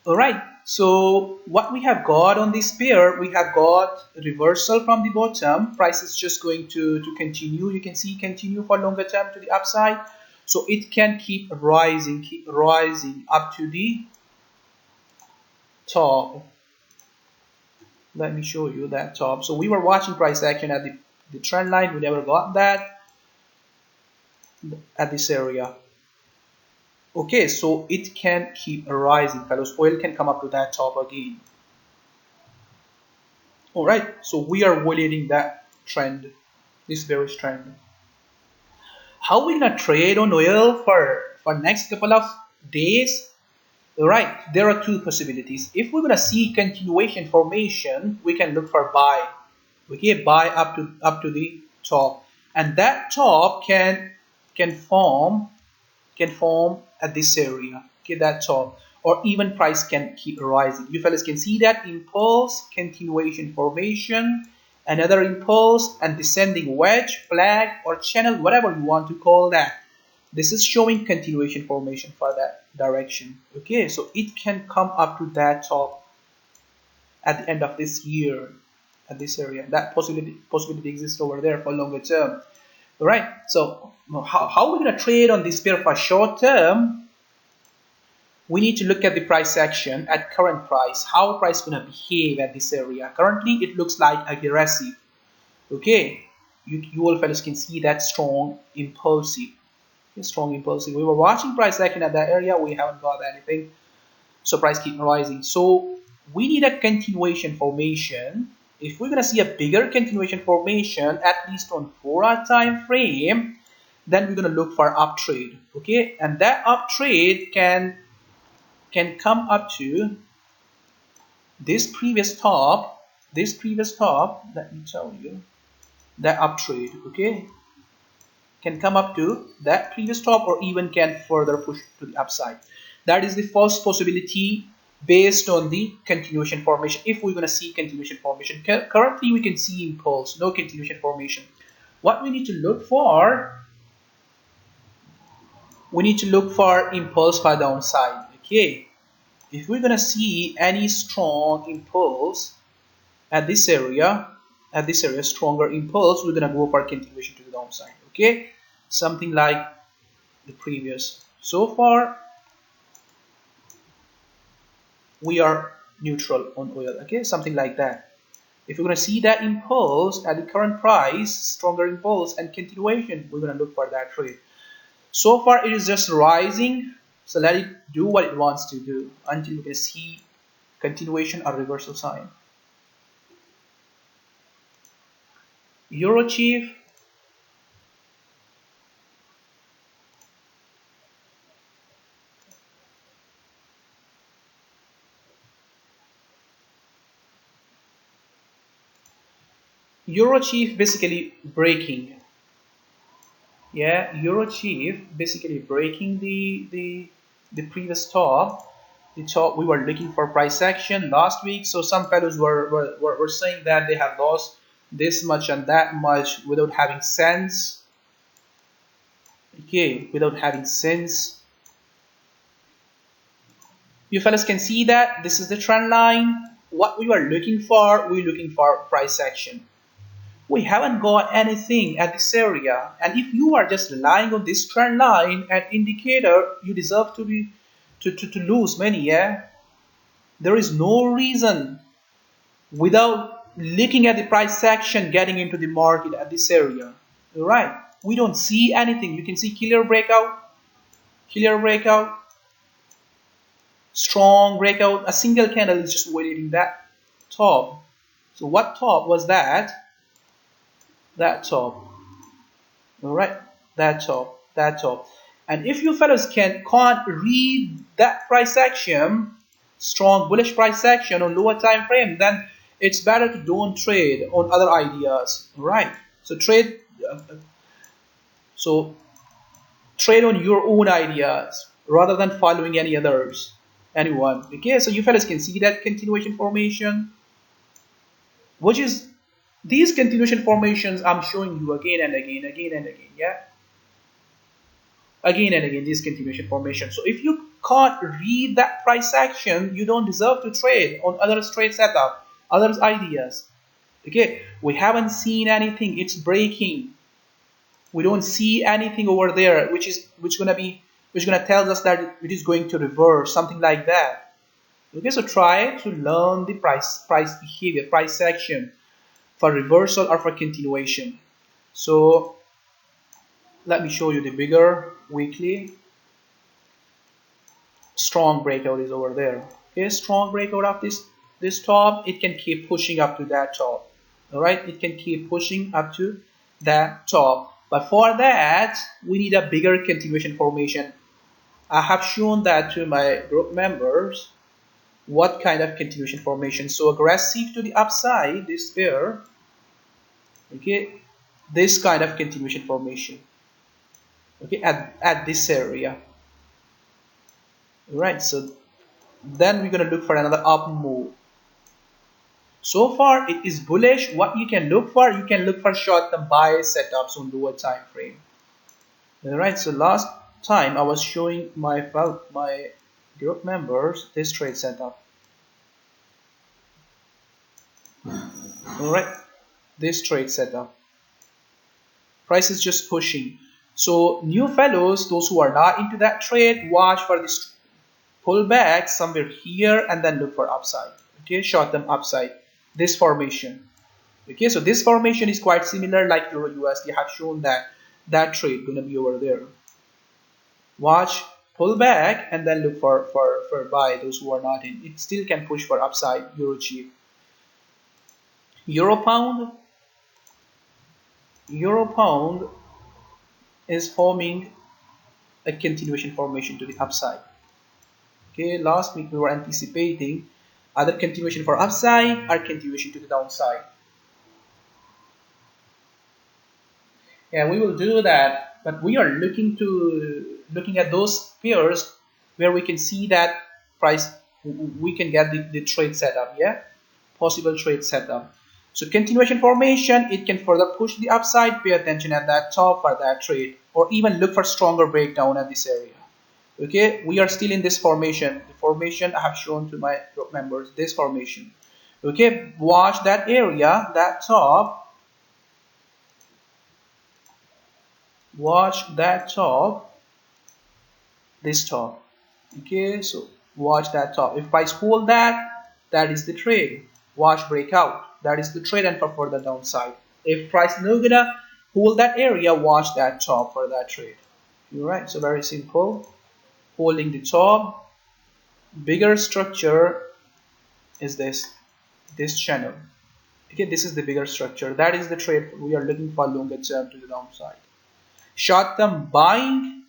All right, so what we have got on this pair, we have got reversal from the bottom. Price is just going to continue. You can see continue for longer term to the upside. So it can keep rising up to the top. Let me show you that top. So we were watching price action at the trend line. We never got that at this area. Okay, so it can keep rising, fellows. Oil can come up to that top again. All right, so we are violating that trend, this bearish trend. How we gonna trade on oil for next couple of days? All right, there are two possibilities. If we're gonna see continuation formation, we can look for buy. Okay, buy up to the top, and that top can form at this area. Okay, that top, or even price can keep rising. You fellas can see that impulse, continuation formation, another impulse, and descending wedge, flag, or channel, whatever you want to call that. This is showing continuation formation for that direction. Okay, so it can come up to that top at the end of this year, at this area. That possibility exists over there for longer term. All right, so how are we going to trade on this pair for short term? We need to look at the price action at current price. How price going to behave at this area? Currently, it looks like aggressive. Okay, you all fellas can see that strong impulsive. Strong impulsive. We were watching price action at that area. We haven't got anything. So price keep rising. So we need a continuation formation. If we're going to see a bigger continuation formation, at least on 4-hour time frame, then we're going to look for up trade. Okay, and that up trade can come up to this previous top. Let me tell you, that up trade. Okay, can come up to that previous top, or even can further push to the upside. That is the first possibility based on the continuation formation. If we're going to see continuation formation, currently we can see impulse, no continuation formation. What we need to look for, we need to look for impulse for downside. Okay, if we're going to see any strong impulse at this area, stronger impulse, we're going to go for continuation to the downside. Okay, something like the previous. So far we are neutral on oil. Okay, something like that. If we're going to see that impulse at the current price, stronger impulse and continuation, we're going to look for that trade. So far it is just rising, so let it do what it wants to do until we can see continuation or reversal sign. Euro Chief, basically breaking. Yeah, Euro Chief basically breaking the previous top. The top, we were looking for price action last week, so some fellows were saying that they have lost this much and that much without having sense. Okay, without having sense. You fellas can see that this is the trend line. What we were looking for, we're looking for price action. We haven't got anything at this area, and if you are just relying on this trend line and indicator, you deserve to be to lose money. Yeah, there is no reason without looking at the price action getting into the market at this area. All right, we don't see anything. You can see clear breakout, strong breakout. A single candle is just waiting that top. So what top was that? That top. All right, that top. And if you fellows can't read that price action, strong bullish price action on lower time frame, then it's better to don't trade on other ideas. All right, so trade on your own ideas rather than following anyone. Okay, so you fellas can see that continuation formation, which is these continuation formations I'm showing you again and again, yeah, again and again, these continuation formations. So if you can't read that price action, you don't deserve to trade on others trade setup, others ideas. Okay, we haven't seen anything. It's breaking. We don't see anything over there, which gonna tell us that it is going to reverse, something like that. Okay, so try to learn the price behavior, price action for reversal or for continuation. So let me show you the bigger weekly. Strong breakout is over there. Okay, strong breakout of this top. It can keep pushing up to that top. All right, it can keep pushing up to that top. But for that, we need a bigger continuation formation. I have shown that to my group members. What kind of continuation formation? So aggressive to the upside, this pair. Okay, this kind of continuation formation. Okay, at this area. Right, so then we're going to look for another up move. So far it is bullish. What you can look for, you can look for short-term buy setups on lower time frame. All right, so last time I was showing my group members this trade setup. All right, this trade setup. Price is just pushing. So new fellows, those who are not into that trade, watch for this pullback somewhere here and then look for upside. Okay, short-term upside. This formation. Okay, so this formation is quite similar like Euro USD. I have shown that trade gonna be over there. Watch pullback and then look for buy, those who are not in. It still can push for upside. Euro cheap. Euro pound is forming a continuation formation to the upside. Okay, last week we were anticipating either continuation for upside or continuation to the downside. Yeah, we will do that, but we are looking at those pairs where we can see that price, we can get the trade setup. Yeah, possible trade setup. So continuation formation, it can further push the upside. Pay attention at that top for that trade, or even look for stronger breakdown at this area. Okay, we are still in this formation. The formation I have shown to my group members, this formation. Okay, watch that area, that top. Watch that top, this top. Okay, so watch that top. If price hold that, that is the trade. Watch breakout, that is the trade, and for further downside. If price no gonna hold that area, watch that top for that trade. All right, so very simple. Holding the top, bigger structure is this channel. Okay, this is the bigger structure. That is the trade we are looking for longer term to the downside. Short-term buying,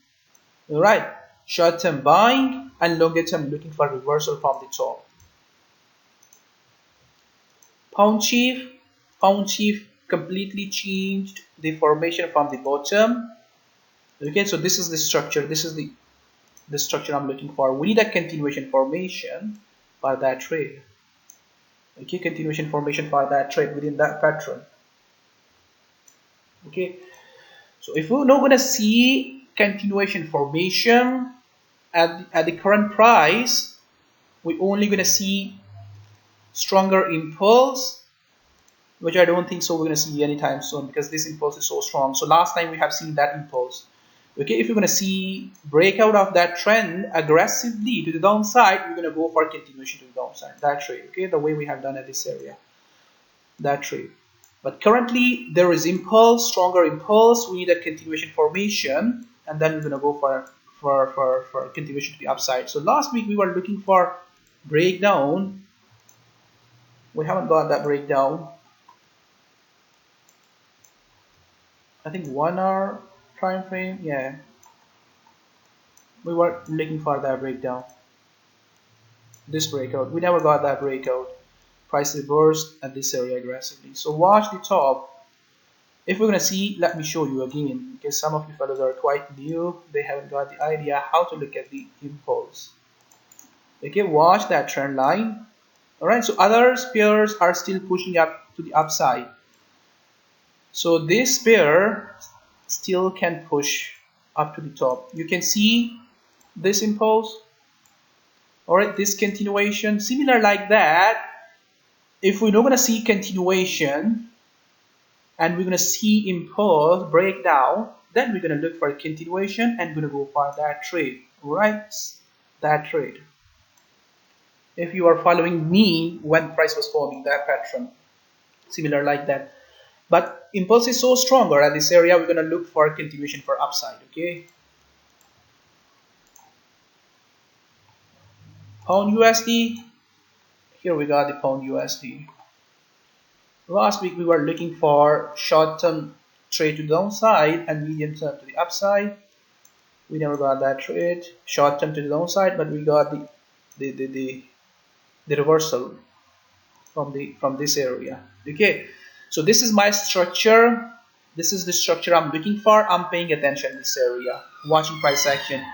all right, short-term buying, and longer term looking for reversal from the top. Pound chief completely changed the formation from the bottom. Okay, so this is the structure. This is the structure I'm looking for. We need a continuation formation for that trade. Okay, continuation formation for that trade within that pattern. Okay, so if we're not going to see continuation formation at the current price, we're only going to see stronger impulse, which I don't think so we're going to see anytime soon, because this impulse is so strong. So last time we have seen that impulse. Okay, if you're going to see breakout of that trend aggressively to the downside, we're going to go for continuation to the downside, that trade. Okay, the way we have done at this area, that trade. But currently there is impulse, stronger impulse. We need a continuation formation, and then we're going to go for continuation to the upside. So last week we were looking for breakdown. We haven't got that breakdown. I think 1 hour time frame. Yeah, we were looking for that breakdown, this breakout. We never got that breakout. Price reversed at this area aggressively. So watch the top. If we're gonna see, let me show you again, because some of you fellows are quite new, they haven't got the idea how to look at the impulse. Okay, watch that trend line. All right, so other pairs are still pushing up to the upside. So this pair still can push up to the top. You can see this impulse. All right, this continuation, similar like that. If we're not going to see continuation, and we're going to see impulse breakdown. Then we're going to look for a continuation and we're going to go for that trade, right? That trade. If you are following me when price was forming that pattern, similar like that. But impulse is so stronger at this area, we're going to look for a continuation for upside, okay? Pound USD, here we got the pound USD. Last week we were looking for short-term trade to the downside and medium-term to the upside. We never got that trade. Short-term to the downside, but we got the reversal from this area. Okay, so this is my structure. This is the structure I'm looking for. I'm paying attention in this area, watching price action.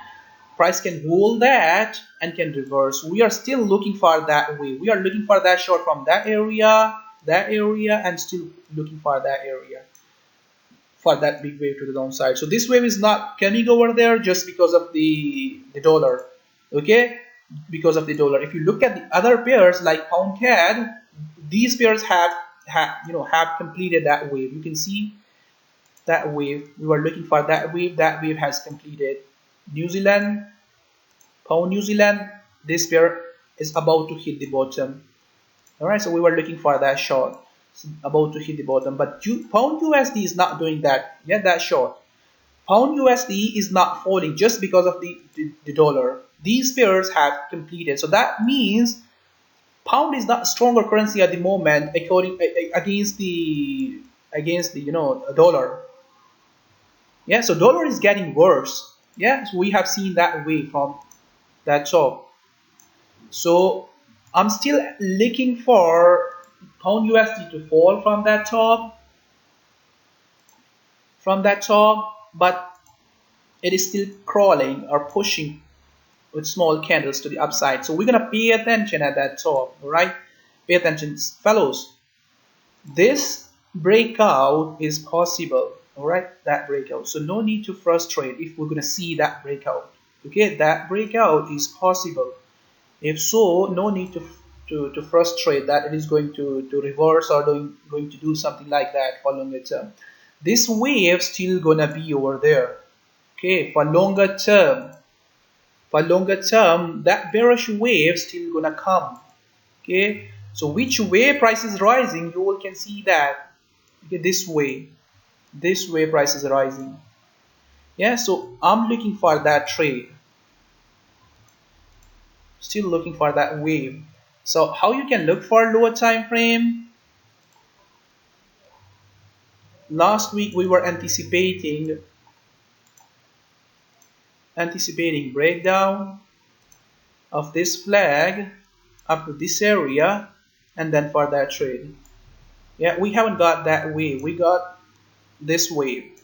Price can hold that and can reverse. We are still looking for that way. We are looking for that short from that area, and still looking for that area, for that big wave to the downside. So this wave is not coming over there just because of the dollar, okay? Because of the dollar. If you look at the other pairs like pound CAD, these pairs have completed that wave. You can see that wave. We were looking for that wave. That wave has completed. New Zealand, pound New Zealand, this pair is about to hit the bottom. All right, so we were looking for that short. It's about to hit the bottom, but pound USD is not doing that. Yeah, that short. Pound USD is not falling just because of the dollar. These pairs have completed, so that means pound is not stronger currency at the moment against the dollar. Yeah, so dollar is getting worse. Yeah, so we have seen that way from that top. So I'm still looking for pound USD to fall from that top, but it is still crawling or pushing with small candles to the upside. So we're gonna pay attention at that top, all right? Pay attention, fellows. This breakout is possible, all right? That breakout. So no need to frustrate if we're gonna see that breakout. Okay, that breakout is possible. If so, no need to frustrate that it is going to reverse or going to do something like that for longer term. This wave still gonna be over there. Okay, for longer term. For longer term, that bearish wave still gonna come. Okay, so which way price is rising, you all can see that. Okay, this way price is rising. Yeah, so I'm looking for that trade. Still looking for that wave. So how you can look for lower time frame? Last week we were anticipating breakdown of this flag up to this area and then for that trade. Yeah, we haven't got that wave. We got this wave.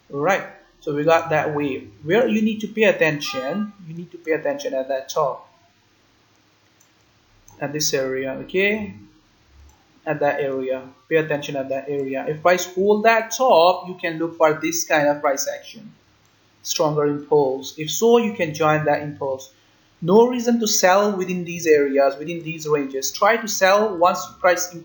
Right. So we got that wave. Where you need to pay attention, at that top. At this area, okay? At that area. Pay attention at that area. If price hold that top, you can look for this kind of price action. Stronger impulse. If so, you can join that impulse. No reason to sell within these areas, within these ranges. Try to sell once price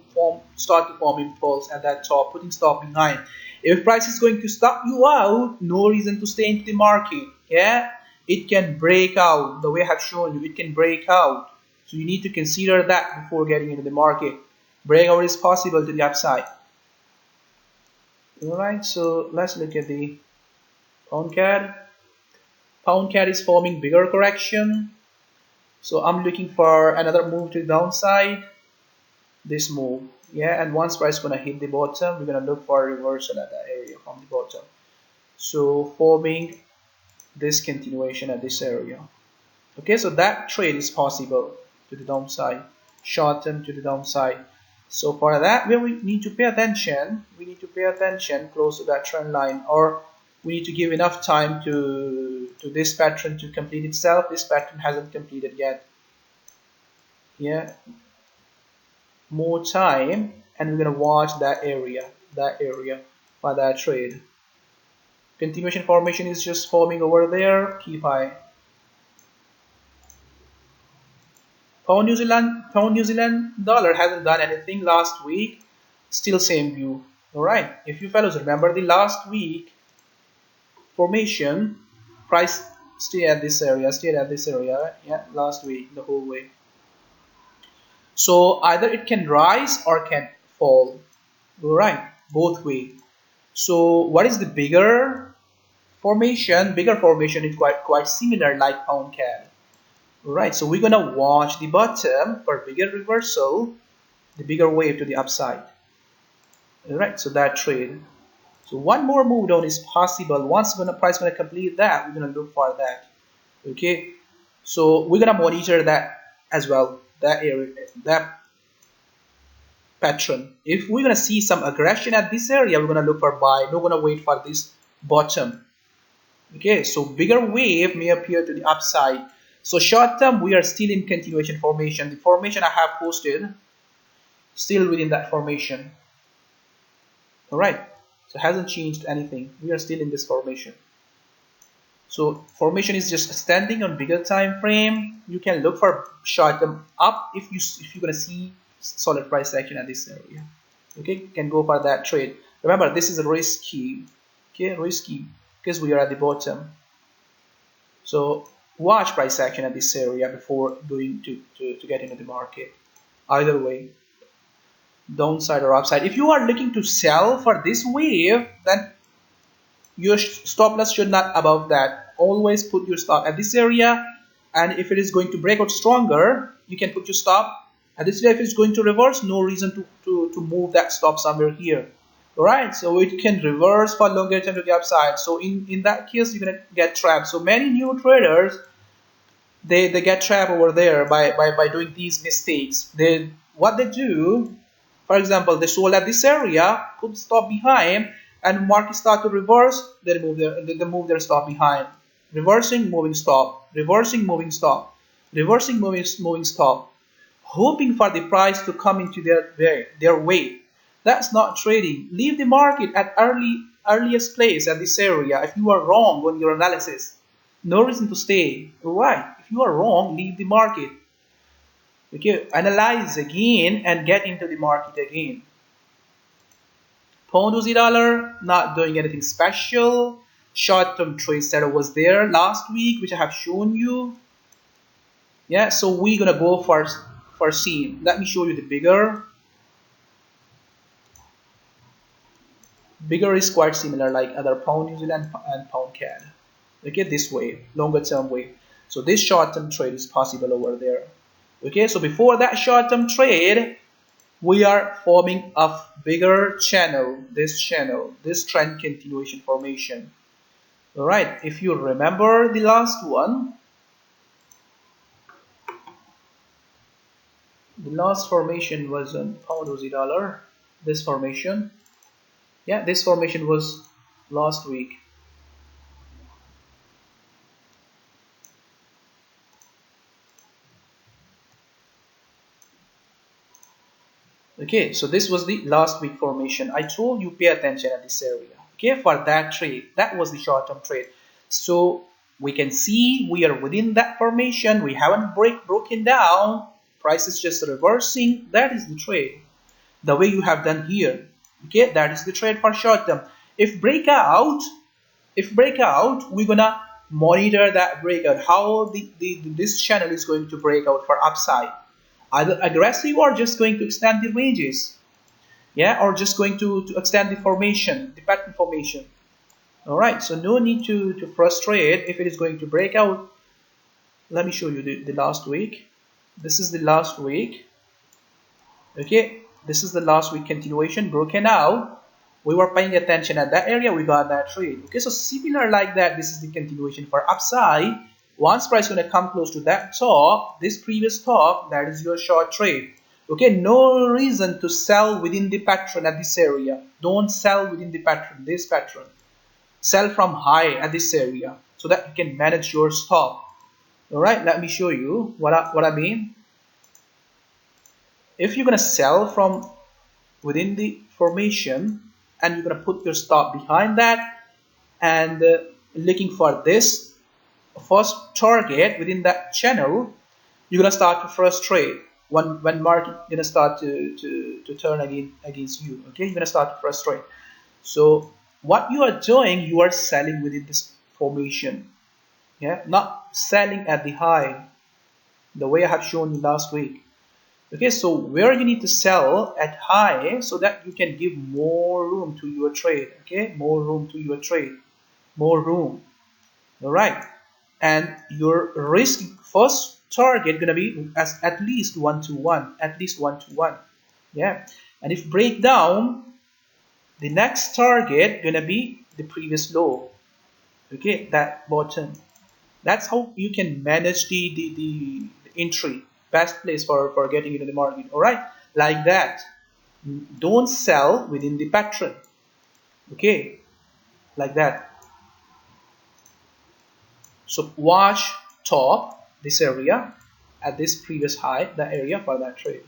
start to form impulse at that top, putting stop behind. If price is going to stop you out, no reason to stay into the market. Yeah, it can break out. The way I have shown you, it can break out. So you need to consider that before getting into the market. Breakout is possible to the upside. Alright, so let's look at the pound CAD. Pound CAD is forming bigger correction. So I'm looking for another move to the downside. This move. Yeah, and once price gonna hit the bottom, we're gonna look for a reversal at that area from the bottom. So forming this continuation at this area. Okay, so that trade is possible to the downside, short term to the downside. So for that, we need to pay attention. We need to pay attention close to that trend line, or we need to give enough time to this pattern to complete itself. This pattern hasn't completed yet. Yeah, more time, and we're gonna watch that area for that trade. Continuation formation is just forming over there. Keep eye. Pound New Zealand dollar hasn't done anything last week. Still same view. All right, if you fellows remember the last week formation, price stayed at this area, yeah, last week, the whole way. So either it can rise or can fall. All right, both way. So what is the bigger formation? Bigger formation is quite similar like pound CAD. All right, so we're gonna watch the bottom for bigger reversal, the bigger wave to the upside. All right, so that trade. So one more move down is possible. Once price gonna complete that, we're gonna look for that. Okay, so we're gonna monitor that as well. That area, that pattern. If we're gonna see some aggression at this area, we're gonna look for buy. Not gonna wait for this bottom. Okay, so bigger wave may appear to the upside. So short term, we are still in continuation formation. The formation I have posted, still within that formation. All right, so it hasn't changed anything. We are still in this formation. So formation is just standing on bigger time frame. You can look for short term up if you're gonna see solid price action at this area. Okay, you can go for that trade. Remember, this is risky. Okay, risky because we are at the bottom. So watch price action at this area before going to get into the market. Either way, downside or upside. If you are looking to sell for this wave, then your stop loss should not above that. Always put your stop at this area, and if it is going to break out stronger, you can put your stop at this area. If it's going to reverse, no reason to move that stop somewhere here. All right, so it can reverse for longer time to the upside. So in that case, you're gonna get trapped. So many new traders, they get trapped over there by doing these mistakes. What they do, for example, they sold at this area, put stop behind, and market start to reverse, they move their stop behind. Reversing, moving stop, reversing, moving stop, reversing, moving stop, hoping for the price to come into their way. That's not trading. Leave the market at earliest place at this area if you are wrong on your analysis. No reason to stay. Right. If you are wrong, leave the market. Okay, analyze again and get into the market again. Pound Aussie dollar, not doing anything special. Short-term trade setup was there last week, which I have shown you. Yeah, so we're gonna go for scene. Let me show you the bigger. Bigger is quite similar like other pound New Zealand and pound CAD. Okay, this way, longer term way. So this short-term trade is possible over there. Okay, so before that short-term trade, we are forming a bigger channel, this trend continuation formation. All right, if you remember the last one, the last formation was on pound Aussie dollar, this formation. Yeah, this formation was last week. Okay, so this was the last week formation. I told you pay attention at this area. Okay, for that trade, that was the short-term trade. So we can see we are within that formation. We haven't broken down. Price is just reversing. That is the trade. The way you have done here. Okay, that is the trade for short-term. If breakout, we're gonna monitor that breakout. How this channel is going to break out for upside. Either aggressive or just going to extend the ranges, yeah, or just going to extend the formation, the pattern formation. All right, so no need to frustrate if it is going to break out. Let me show you the last week. This is the last week. Okay, this is the last week continuation, broken out. We were paying attention at that area, we got that trade. Okay, so similar like that, this is the continuation for upside. Once price is going to come close to that top, this previous top, that is your short trade. Okay, no reason to sell within the pattern at this area. Don't sell within the pattern, this pattern. Sell from high at this area so that you can manage your stop. All right, let me show you what I mean. If you're going to sell from within the formation and you're going to put your stop behind that and looking for this first target within that channel, you're gonna start your first trade. when market gonna start to turn against you. Okay, you're gonna start to frustrate. So what you are doing, you are selling within this formation. Yeah, not selling at the high, the way I have shown you last week. Okay, so where you need to sell at high so that you can give more room to your trade. Okay, more room to your trade, more room. All right, and your risk first target gonna be as at least 1 to 1, at least 1 to 1. Yeah, and if break down, the next target gonna be the previous low. Okay, that bottom. That's how you can manage the entry. Best place for getting into the market. All right, like that. Don't sell within the pattern. Okay, like that. So watch top this area at this previous high, the area for that trade.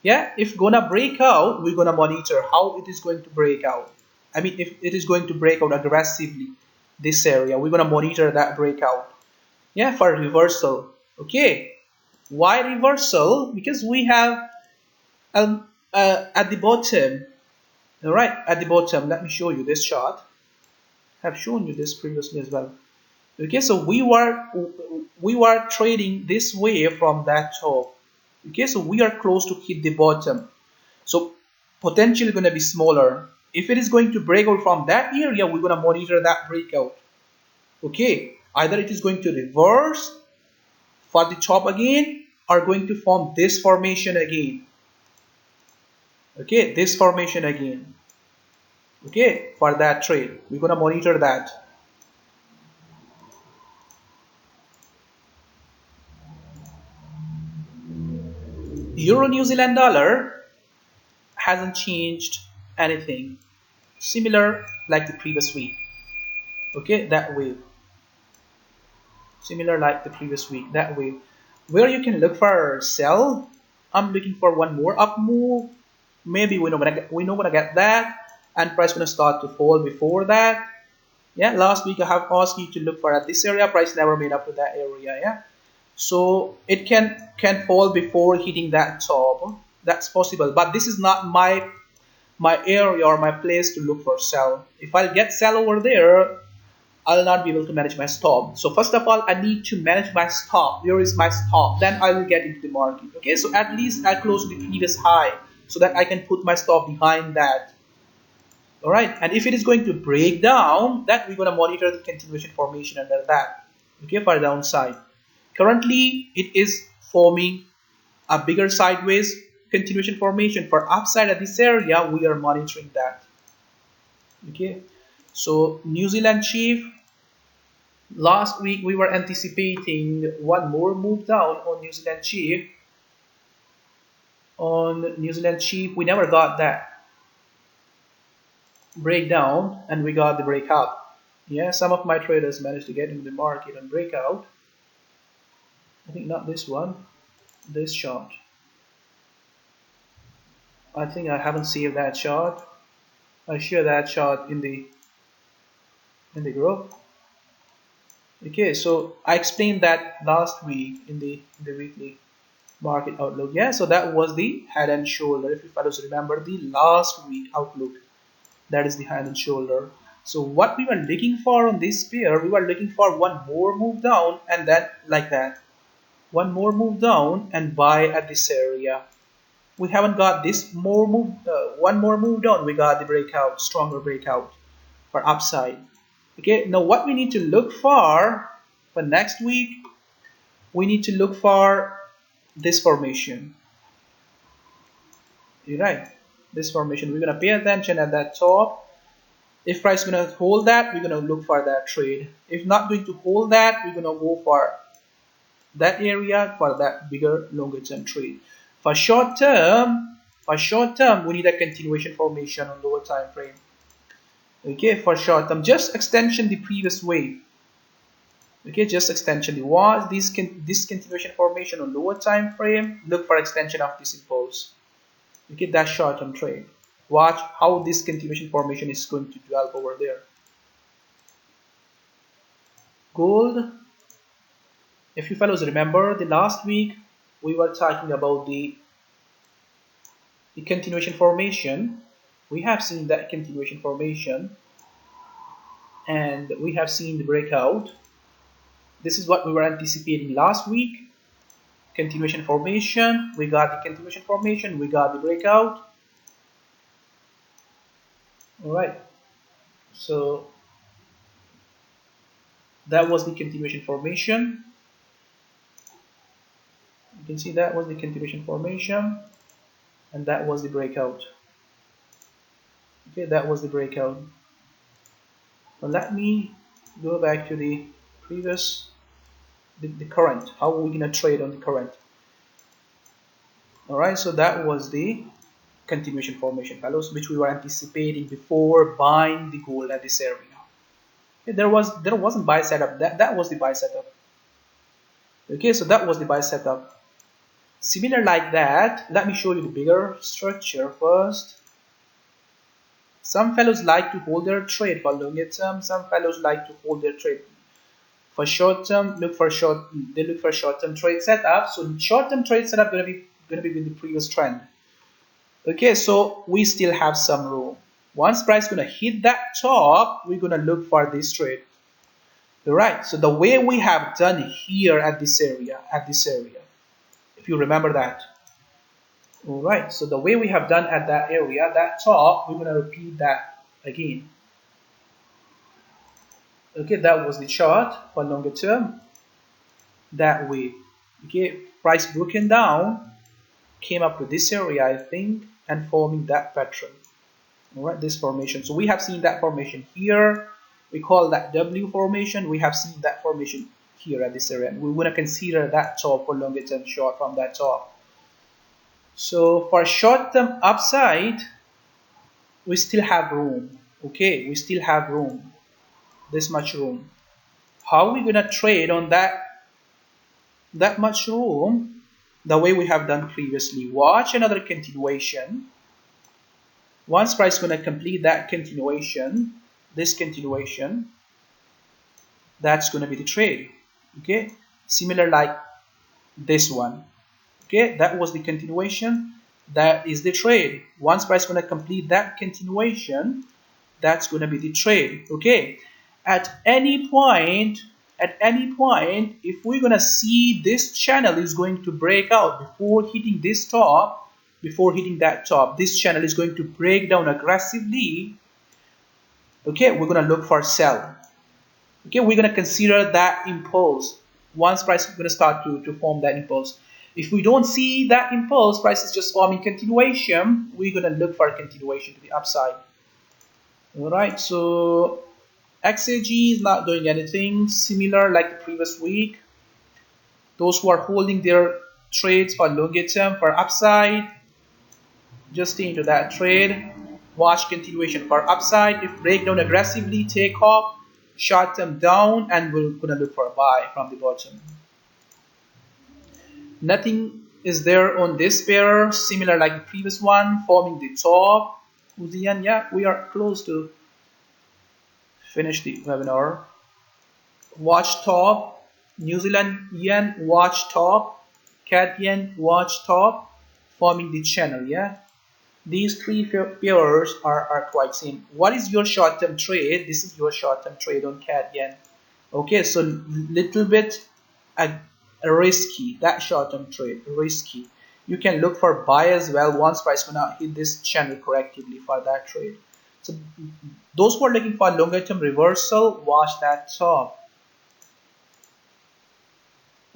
Yeah, if gonna break out, we're gonna monitor how it is going to break out. I mean, if it is going to break out aggressively, this area, we're gonna monitor that breakout. Yeah, for reversal. Okay, why reversal? Because we have at the bottom. All right, at the bottom. Let me show you this chart. I've shown you this previously as well. Okay, so we were trading this way from that top. Okay, so we are close to hit the bottom. So potentially going to be smaller. If it is going to break out from that area, we're going to monitor that breakout. Okay, either it is going to reverse for the top again or going to form this formation again. Okay, this formation again. Okay, for that trade, we're going to monitor that. Euro New Zealand dollar hasn't changed anything. Similar like the previous week. Okay, that way. Similar like the previous week, that way. Where you can look for sell, I'm looking for one more up move. Maybe we're not gonna get that, and price gonna start to fall before that. Yeah, last week I have asked you to look for at this area. Price never made up to that area. Yeah, so it can fall before hitting that top. That's possible, but this is not my area or my place to look for sell. If I'll get sell over there, I'll not be able to manage my stop. So first of all, I need to manage my stop. Where is my stop? Then I will get into the market. Okay, so at least I close the previous high so that I can put my stop behind that. All right, and if it is going to break down, that we're going to monitor the continuation formation under that. Okay, for downside. Currently, it is forming a bigger sideways continuation formation. For upside at this area, we are monitoring that. Okay, so New Zealand chief. Last week we were anticipating one more move down on New Zealand chief. On New Zealand chief, we never got that breakdown, and we got the breakout. Yeah, some of my traders managed to get into the market and breakout. I think not this one, this chart. I think I haven't saved that chart. I share that chart in the group. Okay, so I explained that last week in the weekly market outlook. Yeah, so that was the head and shoulder. If you fellows remember the last week outlook, that is the head and shoulder. So what we were looking for on this pair, we were looking for one more move down, and then like that, one more move down and buy at this area. We haven't got this more move, one more move down. We got the breakout, stronger breakout for upside. Okay, now what we need to look for next week, we need to look for this formation. You're right, this formation. We're gonna pay attention at that top. If price is gonna hold that, we're gonna look for that trade. If not going to hold that, we're gonna go for that area for that bigger longer term trade. For short term, we need a continuation formation on lower time frame. Okay, for short term, just extension the previous wave. Okay, just extension the was this continuation formation on lower time frame. Look for extension of this impulse. Okay, that's short term trade. Watch how this continuation formation is going to develop over there. Gold. If you fellows remember the last week, we were talking about the continuation formation. We have seen that continuation formation, and we have seen the breakout. This is what we were anticipating last week. Continuation formation, we got the continuation formation, we got the breakout. All right, so that was the continuation formation. You can see that was the continuation formation, and that was the breakout. Okay, that was the breakout. Now let me go back to the previous, the current. How are we gonna trade on the current? All right, so that was the continuation formation, fellows, which we were anticipating before buying the gold at this area. Okay, there wasn't buy setup. That was the buy setup. Okay, so that was the buy setup. Similar like that. Let me show you the bigger structure first. Some fellows like to hold their trade for longer term. Some fellows like to hold their trade for short term. They look for short term trade setup. So short term trade setup gonna be with the previous trend. Okay, so we still have some room. Once price gonna hit that top, we're gonna look for this trade. All right, so the way we have done here at this area, if you remember that. All right, so the way we have done at that area, that top, we're gonna repeat that again. Okay, that was the chart for longer term. That way, okay, price broken down, came up to this area, I think, and forming that pattern. All right, this formation. So we have seen that formation here. We call that W formation. We have seen that formation here at this area. And we want to consider that top for longer term short from that top. So for short term upside, we still have room. Okay, we still have room. This much room. How are we gonna trade on that much room? The way we have done previously. Watch another continuation. Once price gonna complete that continuation, this continuation, that's gonna be the trade. Okay, similar like this one. Okay, that was the continuation. That is the trade. Once price gonna complete that continuation, that's gonna be the trade. Okay, at any point, if we're gonna see this channel is going to break out before hitting this top, before hitting that top, this channel is going to break down aggressively. Okay, we're gonna look for sell. Okay, we're gonna consider that impulse. Once price is gonna start to form that impulse. If we don't see that impulse, price is just forming continuation, we're gonna look for a continuation to the upside. All right, so XAG is not doing anything similar like the previous week. Those who are holding their trades for longer term for upside, just stay into that trade. Watch continuation for upside. If breakdown aggressively, take off, short term down, and we're gonna look for a buy from the bottom. Nothing is there on this pair, similar like the previous one, forming the top. Uzian, yeah, we are close to finish the webinar. Watch top, New Zealand yen, watch top, CAD yen, watch top, forming the channel, yeah. These three pairs are quite same. What is your short-term trade? This is your short-term trade on CAD yen. Okay, so little bit risky, that short-term trade, risky. You can look for buy as well once price gonna hit this channel correctively for that trade. So those who are looking for longer-term reversal, watch that top.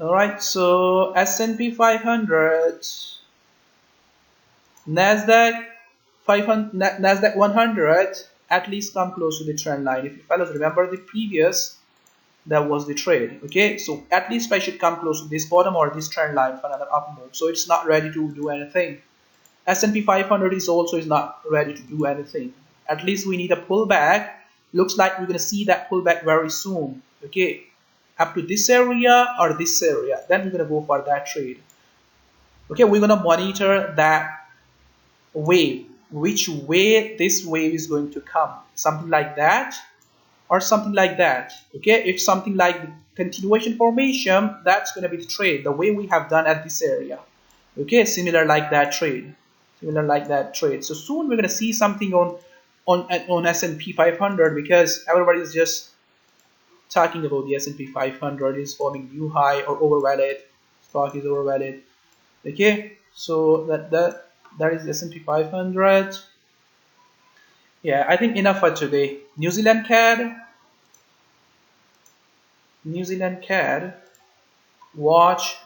All right, so S&P 500, Nasdaq 500, Nasdaq 100 at least come close to the trend line. If you fellows remember the previous, that was the trade. Okay, so at least price should come close to this bottom or this trend line for another up move. So it's not ready to do anything. S&P 500 is not ready to do anything. At least we need a pullback. Looks like we're gonna see that pullback very soon. Okay, up to this area or this area, then we're gonna go for that trade. Okay, we're gonna monitor that wave, which way this wave is going to come, something like that or something like that. Okay, if something like the continuation formation, that's going to be the trade, the way we have done at this area. Okay, similar like that trade, similar like that trade. So soon we're going to see something on S&P 500, because everybody is just talking about the S&P 500 is forming new high or overvalued. Stock is overvalued. Okay, so that is the S&P 500. Yeah, I think enough for today. New Zealand CAD. New Zealand CAD. Watch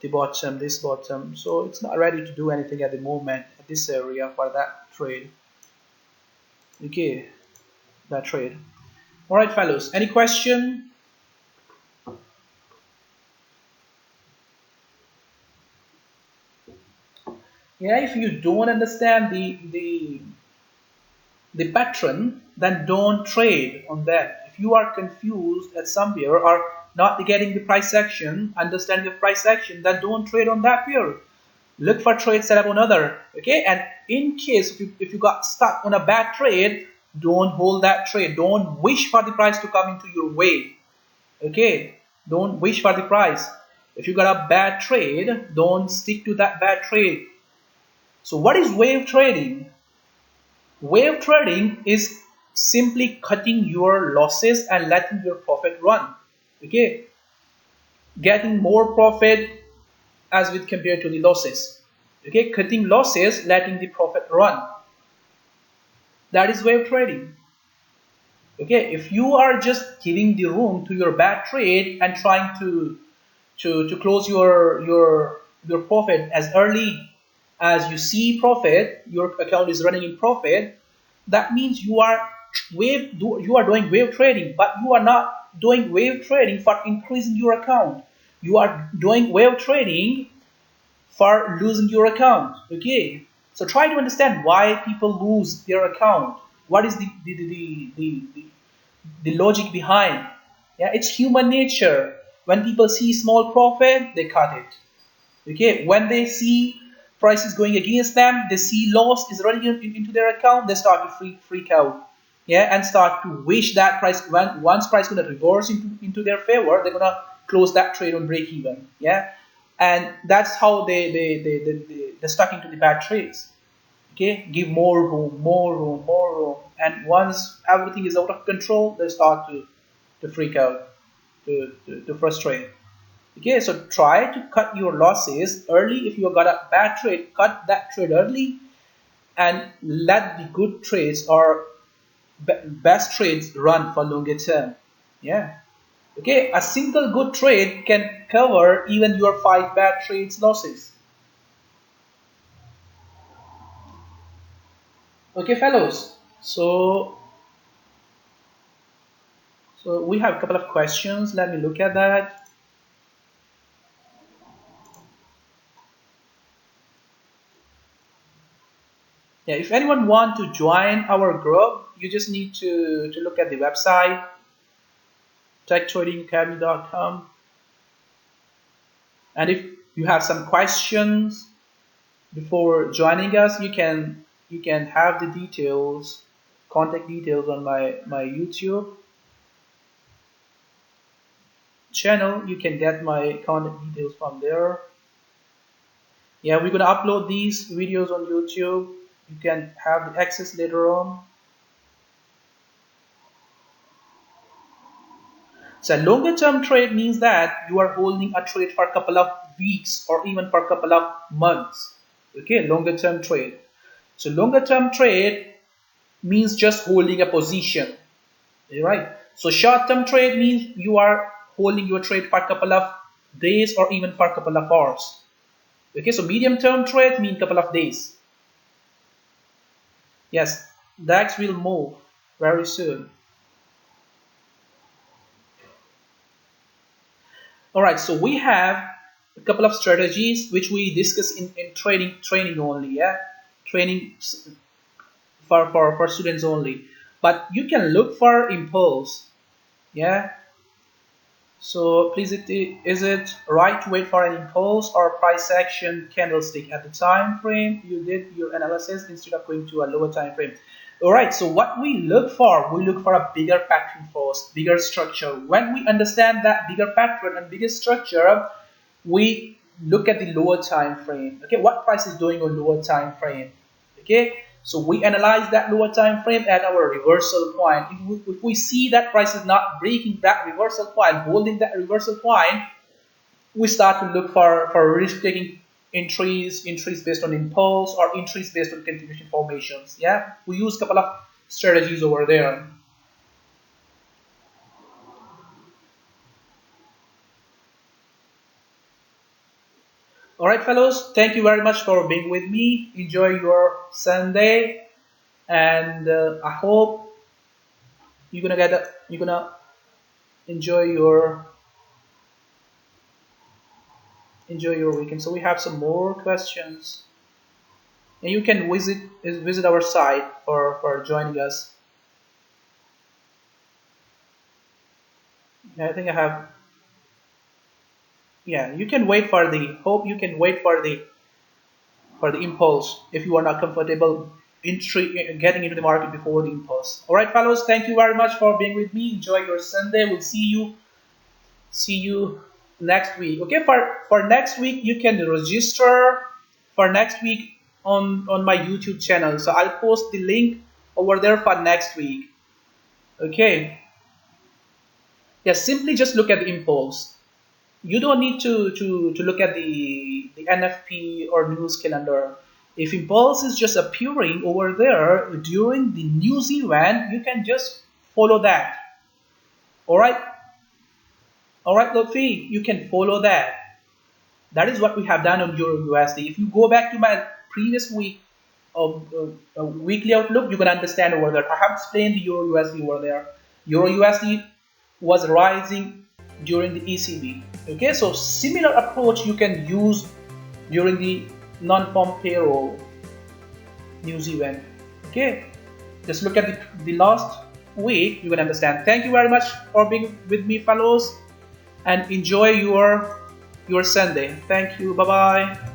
the bottom, this bottom. So it's not ready to do anything at the moment at this area for that trade. Okay, that trade. All right, fellows. Any question? Yeah, if you don't understand the pattern, then don't trade on that. If you are confused at somewhere or not getting the price action, understanding the price action, then don't trade on that pair. Look for trade setup on other. Okay, and in case if you got stuck on a bad trade, don't hold that trade. Don't wish for the price to come into your way. Okay, don't wish for the price. If you got a bad trade, don't stick to that bad trade. So what is wave trading? Wave trading is simply cutting your losses and letting your profit run. Okay, getting more profit as with compared to the losses. Okay, cutting losses, letting the profit run. That is wave trading. Okay, if you are just giving the room to your bad trade and trying to close your profit as early as you see profit, your account is running in profit, that means you are doing wave trading, but you are not doing wave trading for increasing your account. You are doing wave trading for losing your account. Okay, so try to understand why people lose their account. What is the logic behind? Yeah, it's human nature. When people see small profit, they cut it. Okay, when they see prices going against them, they see loss is running into their account, they start to freak out. Yeah, and start to wish that price, when once price gonna reverse into their favor, they're gonna close that trade on break even. Yeah, and that's how they're stuck into the bad trades. Okay, give more room, more room, more room, and once everything is out of control, they start to freak out, to frustrate. Okay, so try to cut your losses early. If you got a bad trade, cut that trade early and let the good trades or best trades run for longer term. Yeah. Okay, a single good trade can cover even your 5 bad trades losses. Okay, fellows. So we have a couple of questions. Let me look at that. Yeah, if anyone want to join our group, you just need to look at the website techtradingacademy.com, and if you have some questions before joining us, you can have the details, contact details on my YouTube channel. You can get my contact details from there. Yeah, we're gonna upload these videos on YouTube. You can have the access later on. So longer term trade means that you are holding a trade for a couple of weeks or even for a couple of months. Okay, longer term trade. So longer term trade means just holding a position. Right? So short term trade means you are holding your trade for a couple of days or even for a couple of hours. Okay, so medium term trade means a couple of days. Yes, DAX will move very soon. All right, so we have a couple of strategies which we discuss in training only. Yeah, training for students only. But you can look for impulse. Yeah. So please, is it right to wait for an impulse or price action candlestick at the time frame you did your analysis instead of going to a lower time frame? All right, so what we look for a bigger pattern first, bigger structure. When we understand that bigger pattern and bigger structure, we look at the lower time frame. Okay, what price is doing on lower time frame? Okay, so we analyze that lower time frame at our reversal point. If we see that price is not breaking that reversal point, holding that reversal point, we start to look for risk taking entries based on impulse or entries based on continuation formations. Yeah, we use a couple of strategies over there. All right, fellows, thank you very much for being with me. Enjoy your Sunday, and I hope you're gonna enjoy your weekend. So we have some more questions, and you can visit our site for joining us. I think I have. Yeah, you can wait for the hope. You can wait for the impulse if you are not comfortable getting into the market before the impulse. All right, fellows, thank you very much for being with me. Enjoy your Sunday. We'll see you next week. Okay, for next week you can register for next week on my YouTube channel. So I'll post the link over there for next week. Okay. Yeah, simply just look at the impulse. You don't need to look at the NFP or news calendar. If impulse is just appearing over there during the news event, you can just follow that. All right, all right, Lotfi, you can follow that. That is what we have done on Euro USD. If you go back to my previous week of weekly outlook, you can understand over there. I have explained the Euro USD over there. Euro USD was rising during the ECB. Okay, so similar approach you can use during the non-farm payroll news event. Okay, just look at the last week, you can understand. Thank you very much for being with me, fellows, and enjoy your Sunday. Thank you. Bye bye.